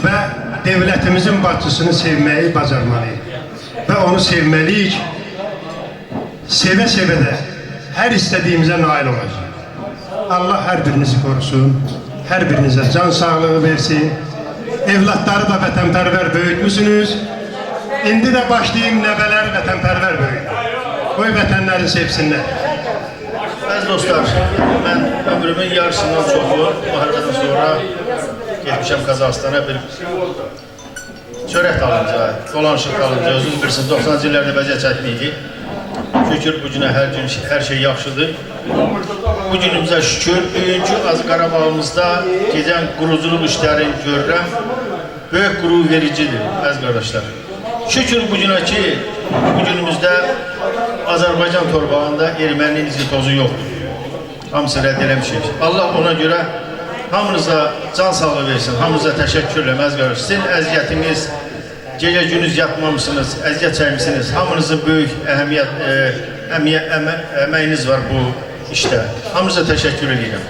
və devlətimizin başçısını sevməyi bacarmalıyıq və onu sevməliyik. Sevə-sevə də hər istədiyimizə nail olacaq. Allah hər birinizi korusun, hər birinizə can sağlığı versin. Evlatları da vətənpərvər böyütmüsünüz. İndi də başlayayım nəvələr vətənpərvər böyütür. Qoy vətənləri sevsinlər. Əziz dostlar, mən ömrümün yarısından çoxu müharibədən sonra getmişəm Qazaxstana bir çörək dalınca, dolanışıq dalınca, özünüz bilirsiniz, 90-cı illərdə vəziyyət çətin idi. Şükür bu günə hər şey yaxşıdır. Bu günümüzə şükür, bugünkü Qarabağımızda gedən quruculuq işlərini görürəm, böyük qürur vericidir, əziz qardaşlar. Şükür bu günümüzdə Azərbaycan torpağında erməninin izi tozu yoxdur. Hamısı rədd eləmişik. Allah ona görə hamınıza can sağlığı versin, hamınıza təşəkkür edirəm, əziz qardaşlar. Sizin əziyyətiniz, gecə gündüz yatmamışsınız, əziyyət çəkmişsiniz. Hamınızın böyük əməyiniz var bu işdə. Hamınıza təşəkkür edirəm.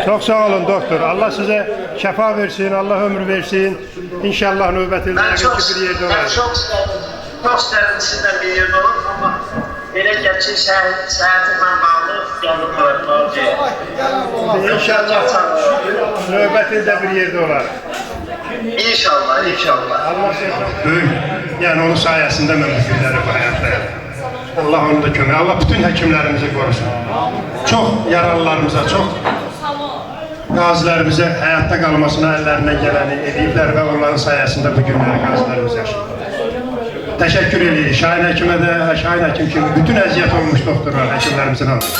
Çok sağ olun doktor. Allah size şəfa versin, Allah ömür versin. İnşallah növbəti bir yerdə olar. Mən çox istərdim sizinlə bir yerdə olur, amma belə gəlçək səhətimlə bağlı yanılmalar. İnşallah növbəti də bir yerdə olar. İnşallah, inşallah. Allah böyük, yəni onun sayəsində mən bu günləri bu həyatdayım. Allah onu da kömək, Allah bütün həkimlərimizi qorusun. Çox yaralılarımıza, çox qazilərimizə həyatda qalmasına əllərindən gələni ediblər və onların sayəsində bu günləri qazilərimiz yaşayır. Təşəkkür edirik Şahin həkimə də, Şahin həkim kimi bütün əziyyət olmuş doktorlar, həkimlərimizin hamısı.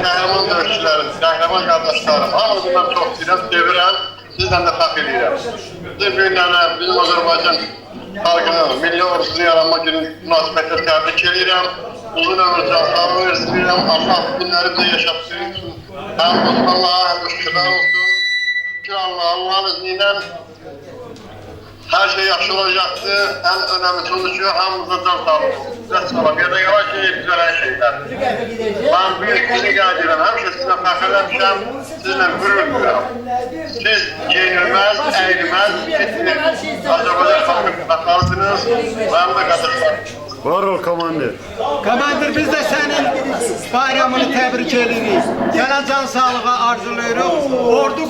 Qəhrəman döyüşçülərim, qəhrəman qardaşlarım, hamınızdan çox istəyirəm, sevirəm, sizdən də fəxr edirəm. Bizim günlərlə bizim Azərbaycan xalqının, milli ordusunu yaranma günü münasibətlə təbrik edirəm. Uzun ömür can sağlığı versin, Allah günləri bizə yaşatsın. Həm olsun Allah'a, həm şükürlər olsun. Şükür Allah'ın izniyle her şey yaxşı olacaktır. En önemlisi odur ki, hamımıza can sağlığı olsun. Sizə sağlık. Ya da yavaş güzel şeyler. Ben büyük sizi gəldirəm. Həmişə sizinlə fəxrləmişəm, sizinlə qürur duyuram. Siz yenilməz, əyilməz, Azərbaycan xalqınız, mənim də qadırlarım. Var ol komandir. Komandir biz de senin bayramını tebrik edirik. Sana can sağlığı arzulayırıq. Ordu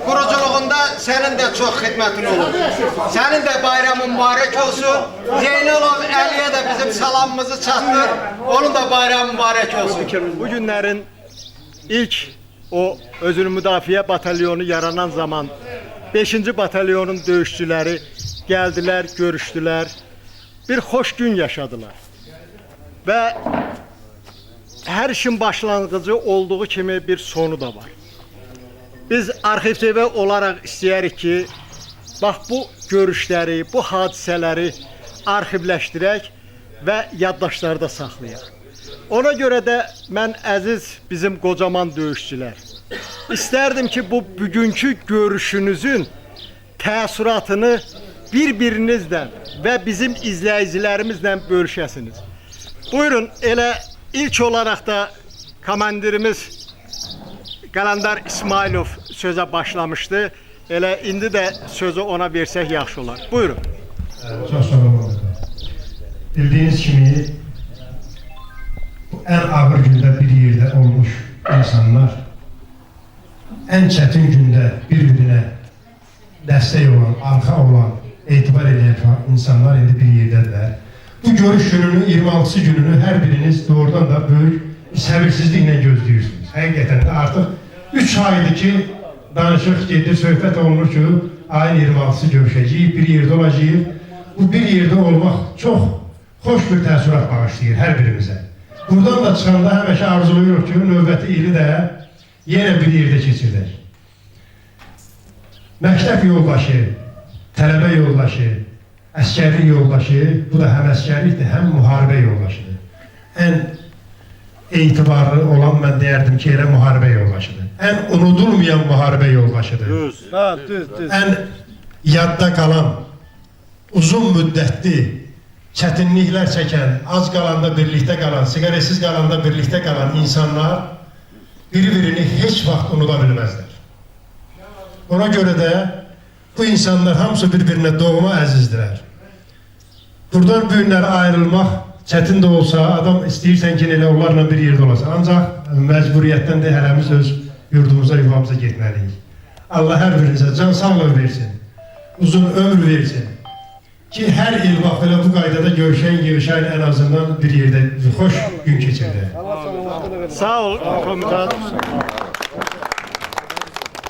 kuruculuğunda senin de çok hizmetin olur. Senin de bayramın mübarek olsun. Zeynalov Əliyə de bizim salamımızı çatdır. Onun da bayramı mübarek olsun. Bu günlerin ilk o özünü müdafiə batalyonu yaranan zaman 5. batalyonun döyüşçüləri geldiler, görüştüler. Bir hoş gün yaşadılar. Ve her işin başlangıcı olduğu kimi bir sonu da var. Biz Arxiv TV olarak istəyərik ki, bax bu görüşləri, bu hadisələri arxivləşdirək və yaddaşlarda saxlayaq. Ona görə də mən əziz bizim qocaman döyüşçülər, istərdim ki, bu bugünkü görüşünüzün təəssüratını bir-birinizlə və bizim izləyicilərimizlə bölüşəsiniz. Buyurun, elə ilk olaraq da komandirimiz Qalandar İsmailov sözə başlamışdı. Elə indi də sözü ona versək yaxşı olar. Buyurun. Çox sağ olun. Bildiyiniz kimi bu ən ağır gündə bir yerdə olmuş insanlar ən çətin gündə bir-birinə dəstək olan, arxa olan, etibar edən insanlar indi bir yerdədirlər. Bu görüş gününü, 26 gününü hər biriniz doğrudan da böyük səbirsizliklə gözləyirsiniz. Həqiqətən də artıq 3 aydır ki, danışıq gedir, söhbət olunur ki, ayın 26-sı görüşəcəyik, bir yerdə olacağıq. Bu bir yerdə olmaq çox xoş bir təəssürat bağışlayır hər birimizə. Buradan da çıxanda həmişə arzulayırıq ki, növbəti ili də yenə bir yerdə keçirdək. Məktəb yoldaşı, tələbə yoldaşı, əskərlik yoldaşı, bu da həm əskərlikdir, həm müharibə yoldaşıdır. Ən etibarlı olan mən deyərdim ki, elə müharibə yoldaşıdır. Ən unudulmayan müharibə yoldaşıdır. Düz. Ən yadda qalan, uzun müddətli çətinliklər çəkən, az qalanda birlikdə qalan, siqarəsiz qalanda birlikdə qalan insanlar bir-birini heç vaxt unuda bilməzlər. Ona görə də bu insanlar hamısı bir-birinə doğma əzizdirlər. Buradan bu günlər ayrılmaq çətin də olsa, adam istəyirsən ki, elə onlarla bir yerdə olasan. Ancaq məcburiyyətdən də hələmiz öz yurdumuza, yuvamıza getməliyik. Allah hər birinizə can sağlığı versin, uzun ömür versin. Ki, hər il bax belə bu qaydada görüşən, yığışan ən azından bir yerdə xoş gün keçirdi. Sağ ol, komutan.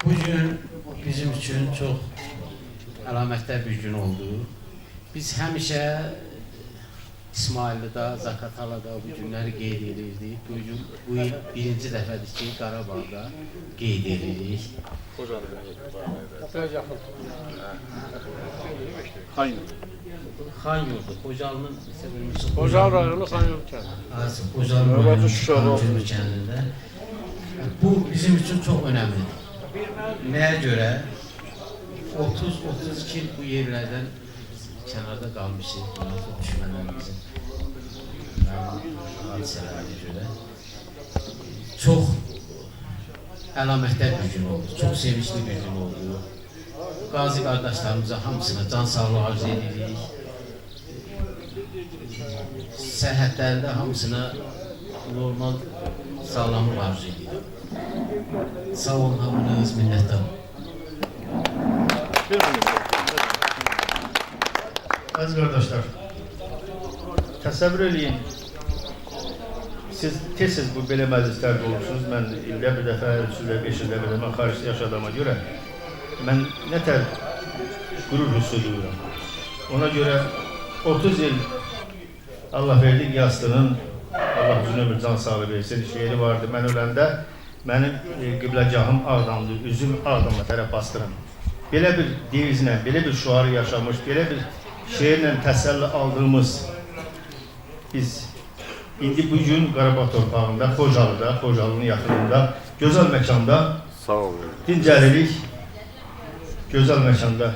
Bu gün bizim üçün çox əlamətli bir gün oldu. Biz həmişə İsmaillidə, Zaqatalada bu günləri qeyd edirdik. Bu il birinci dəfədir ki, Qarabağda qeyd edirik. Xan yurdu, Xocalının Xocal rayonu Xan yurdu kəndi. Xocal rayonu Xan yurdu kəndində. Bu bizim üçün çox önəmlidir. Nəyə görə? 30-32 bu yerlərdən kənarda qalmışıq, düşmənlərimizin hadisələrine görə. Çox əlamətli bir gün oldu, çox sevinçli bir gün oldu. Qazi qardaşlarımıza hamısına can sağlığı arzu edirik. Sərhədlərdə hamısına normal sağlamlıq arzu edirik. Sağ olun, hamınız minnətdar. Əziz qardaşlar, təsəvvür eləyin, siz tez-tez bu belə məclislərdə olursunuz. Mən ildə bir dəfə, 3 ildə, 5 ildə bir də mən xaricdə yaşadığıma görə mən nə tər qürur hiss ediyorum. Ona görə 30 il Allah verdi Yastının, Allah uzun ömür can sağlığı versin, şeiri vardı. Mən öləndə mənim qibləgahım Ağdamdır, üzüm Ağdamla tərəf bastırın. Belə bir devizlə, belə bir şuarı yaşamış, belə bir şeirlə təsəlli aldığımız biz indi bu gün Qarabağ torpağında, Xocalıda, Xocalının yaxınında, gözəl məkanda dincəlirik, gözəl məkanda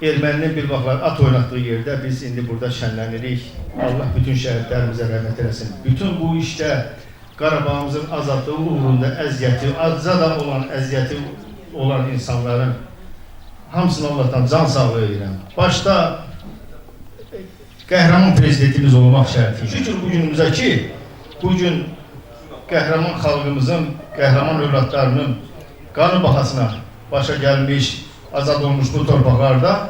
erməninin bir vaxtlar at oynatdığı yerdə biz indi burada şənlənirik. Allah bütün şəhidlərimizə rəhmət eləsin. Bütün bu işdə Qarabağımızın azadlığı uğrunda əziyyəti, azca da olan əziyyəti olan insanların hamısını Allah'tan can sağlığı edirəm. Başda qəhrəman prezidentimiz olmaq şərti. Şükür bu günümüzə ki, bu gün qəhrəman xalqımızın, qəhrəman övladlarının qanı bahasına başa gəlmiş, azad olmuş bu torpaqlarda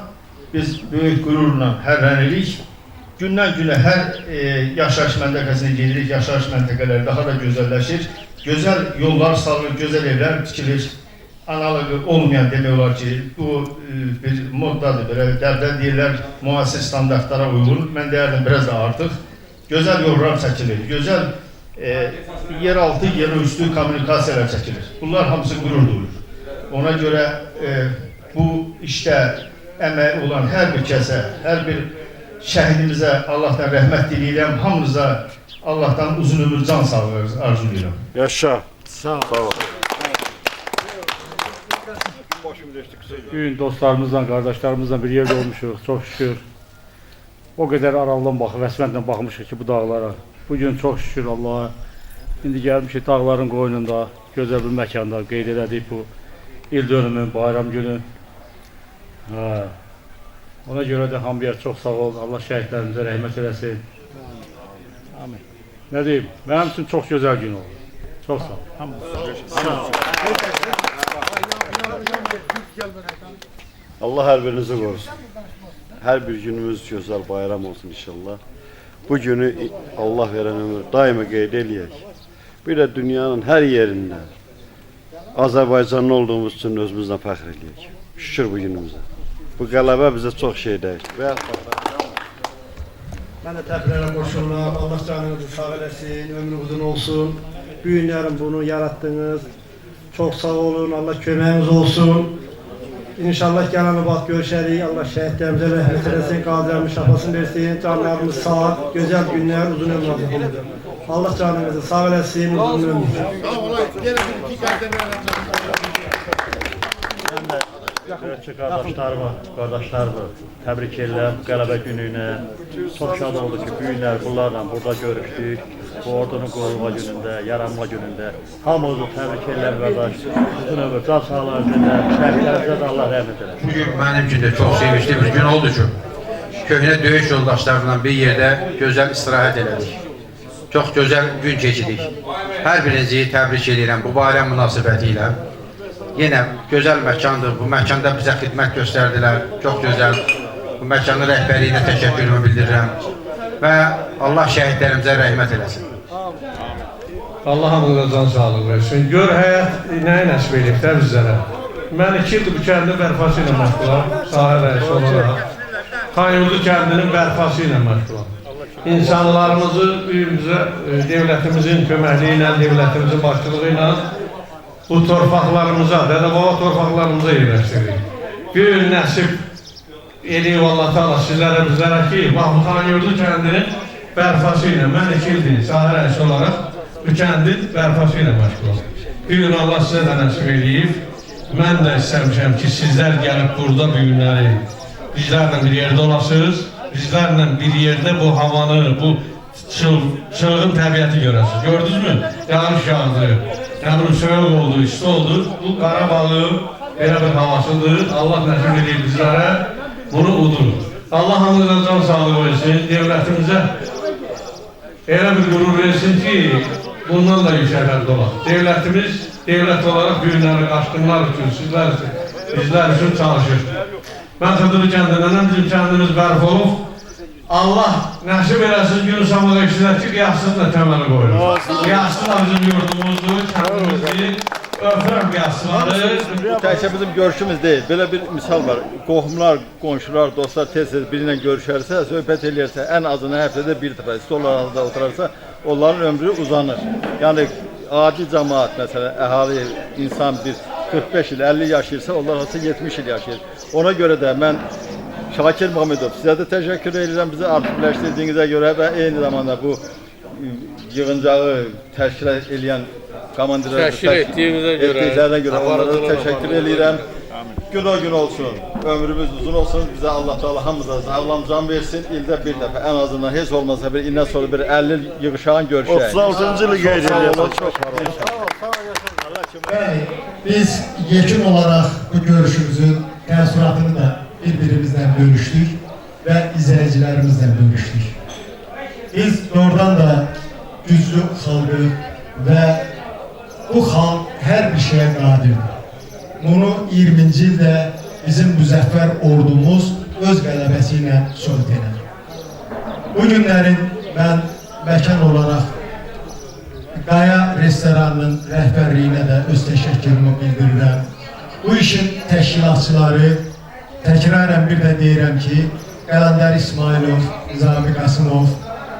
biz böyük qürurla hərlənirik. Gündən günə hər yaşayış məntəqəsinə gedirik, yaşayış məntəqələri daha da gözəlləşir. Gözəl yollar salınır, gözəl evlər tikilir. Analogu olmayan demək olar ki, bu bir moddadır, belə dəbdə deyirlər, müasir standartlara uyğun. Mən deyərdim, biraz da artıq. Gözəl yollar çəkilir, gözəl yeraltı, yerüstü kommunikasiyalar çəkilir. Bunlar hamısı qürur duyulur. Ona görə bu işdə əmək olan hər bir kəsə, hər bir şəhidimizə Allah'tan rəhmət diləyirəm, hamınıza Allah'tan uzun ömür can sağlığı arzulayıram. Yaşa. Sağ ol. Bugün dostlarımızla, kardeşlerimizle bir yerde olmuşuz, çok şükür. O kadar aralıdan bakıp, vəsmətlə bakmışıq ki bu dağlara. Bugün çok şükür Allah'a. İndi gelmişik dağların qoynunda, gözəl bir məkanda qeyd elədik bu il dönümü, bayram günü. Ona göre de hamıya çok sağ ol. Allah şəhidlərimizə rəhmət eləsin. Amin. Ne diyeyim? Benim için çok güzel gün oldu. Çok sağ ol. Sağ ol. Allah hər birinizi qorusun. Hər bir günümüz gözəl bayram olsun inşallah. bu günü Allah veren ömür daima qeyd eləyək. Bir də dünyanın hər yerindən Azərbaycanlı olduğumuz üçün özümüzdən fəxr eləyək. Şükür bu günümüzə. Bu qələbə bizə çox şey dəyişdi. Mən də təbriklərə qoşulam. Allah canınızı sağ eləsin, ömrü uzun olsun. Bu günlərin bunu yarattınız. Çox sağ olun, Allah köməyiniz olsun. İnşallah gələn vaxt görüşərik. Allah şəhidlərimizə rəhmət eləsin, qazilərin şəfasını versin. Canlarımız sağ, gözəl günlər, uzun ömür olsun. Allah canınızı sağ eləsin, uzun ömür. Ölçü qardaşlarımı təbrik edirəm bu qələbə gününə. Çox şad oldu ki, bu günlər bunlarla burada görüşdük. Bu ordunun qurulma günündə, yaranma günündə. Hamınızı təbrik edirəm qardaş. Uzun ömür, can sağlığı diləyirəm. Şəhidlərimizə də Allah rəhmət eləsin. Bugün mənim üçün də çox sevinçli bir gün oldu ki, köhnə döyüş yoldaşlarımla bir yerdə gözəl istirahət elədik. Çox gözəl gün keçirdik. Hər birinizi təbrik edirəm bu bayram münasibəti ilə. Yenə gözəl məkandır. Bu məkanda bizə xidmət göstərdilər. Çox gözəl. Bu məkanın rəhbərliyinə təşəkkürümü bildirirəm. Və Allah şəhidlərimizə rəhmət eləsin. Allah hamınıza can sağlığı versin. Gör həyat nəyə nəsib edib də bizlərə. Mən 2 ildir bu kəndin bərpası ilə məşğulam. Sahə rəisi olaraq. Xanyurdu kəndinin bərpası ilə məşğulam. İnsanlarımızı devlətimizin köməkliyi ilə, devlətimizin başçılığı ilə bu torpaqlarımıza, dədə-baba torpaqlarımıza yerləşdirdik. Bir gün nəsib edib Allah Teala sizlərə, bizlərə ki, Xanyurdu kəndinin bərpası ilə, mən 2 ildir sahə rəisi olaraq bu kəndin bərpası ilə məşğulam. Bir gün Allah sizə də nəsib edib, mən də istəmişəm ki, sizlər gəlib burada bu günləri bizlərlə bir yerdə olasınız, bizlərlə bir yerdə bu havanı, bu çılğın təbiəti görəsiniz. Gördünüz mü? Yağış yağdı. Qəbrim soyuq oldu, isti oldu. Bu Qarabağın belə bir havasıdır. Allah nəsib edir bizlərə, bunu udur. Allah hamıza can sağlığı versin, devlətimizə elə bir qürur versin ki, bundan da yüksəklər dolaq. Devlətimiz, devlət olaraq günləri qaçqınlar üçün, sizlər üçün, bizlər üçün çalışır. Mən Xıdırı kəndindənəm, bizim kəndimiz bərf olub. Allah nəsib eləsin, gün samada işlər ki, qiyasını da təməli qoyur. Qiyası da bizim yurdumuzdur, kəndimizdir. Öpürəm qiyasları. Təkcə bizim görüşümüz deyil. Belə bir misal var. Qohumlar, qonşular, dostlar tez-tez birinlə görüşərsə, söhbət eləyərsə, ən azını həftədə bir dəfə stollar arasında oturarsa, onların ömrü uzanır. Yəni, adi cəmaat, məsələn, əhali, insan bir 45 il, 50 yaşayırsa, onlar olsa 70 il yaşayır. Ona görə də mən Şakir Mamedov, sizə də təşəkkür edirəm bizi artıqləşdirdiyinizə görə və eyni zamanda bu yığıncağı təşkil eləyən komandirlərə etdiklərinə görə onlara da təşəkkür edirəm. Gün o gün olsun, ömrümüz uzun olsun, bizə Allah Teala hamımıza sağlam can versin, ildə bir dəfə, ən azından heç olmasa bir ildən sonra bir 50 yığışağın görüşək. 36-cı ili qeyd edirəm. Biz yekun olaraq bu görüşümüzün təəssüratını da bir-birimizlə bölüşdük və izləyicilərimizlə bölüşdük. Biz doğrudan da güclü xalqı və bu xalq hər bir şeyə qadirdir. Bunu 20-ci ildə bizim müzəffər ordumuz öz qələbəsi ilə söhbət edir. Bu günlərin mən məkan olaraq Qaya restoranının rəhbərliyinə də öz təşəkkürümü bildirirəm. Bu işin təşkilatçıları, təkrarən bir də deyirəm ki, Qələndər İsmailov, Nizami Qasımov,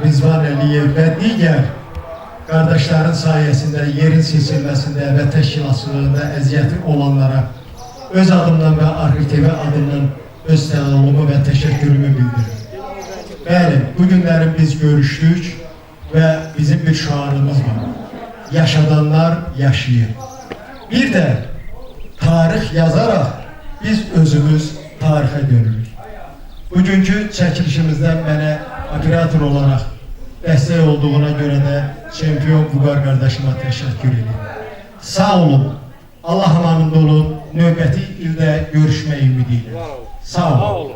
Rizvan Əliyev və digər qardaşların sayəsində yerin seçilməsində və təşkilatçılığında əziyyəti olanlara öz adımdan və Arxiv TV adından öz sağolluğumu və təşəkkürümü bildirirəm. Bəli, bu günləri biz görüşdük və bizim bir şüarımız var. Yaşadanlar yaşayır. Bir də tarix yazaraq biz özümüz tarixə dönürük. Bugünkü çəkilişimizdən mənə operator olaraq dəstək olduğuna görə də çempion Vüqar qardaşıma təşəkkür edirəm. Sağ olun, Allah amanında olun, növbəti ildə görüşmək ümidi ilə. Sağ olun.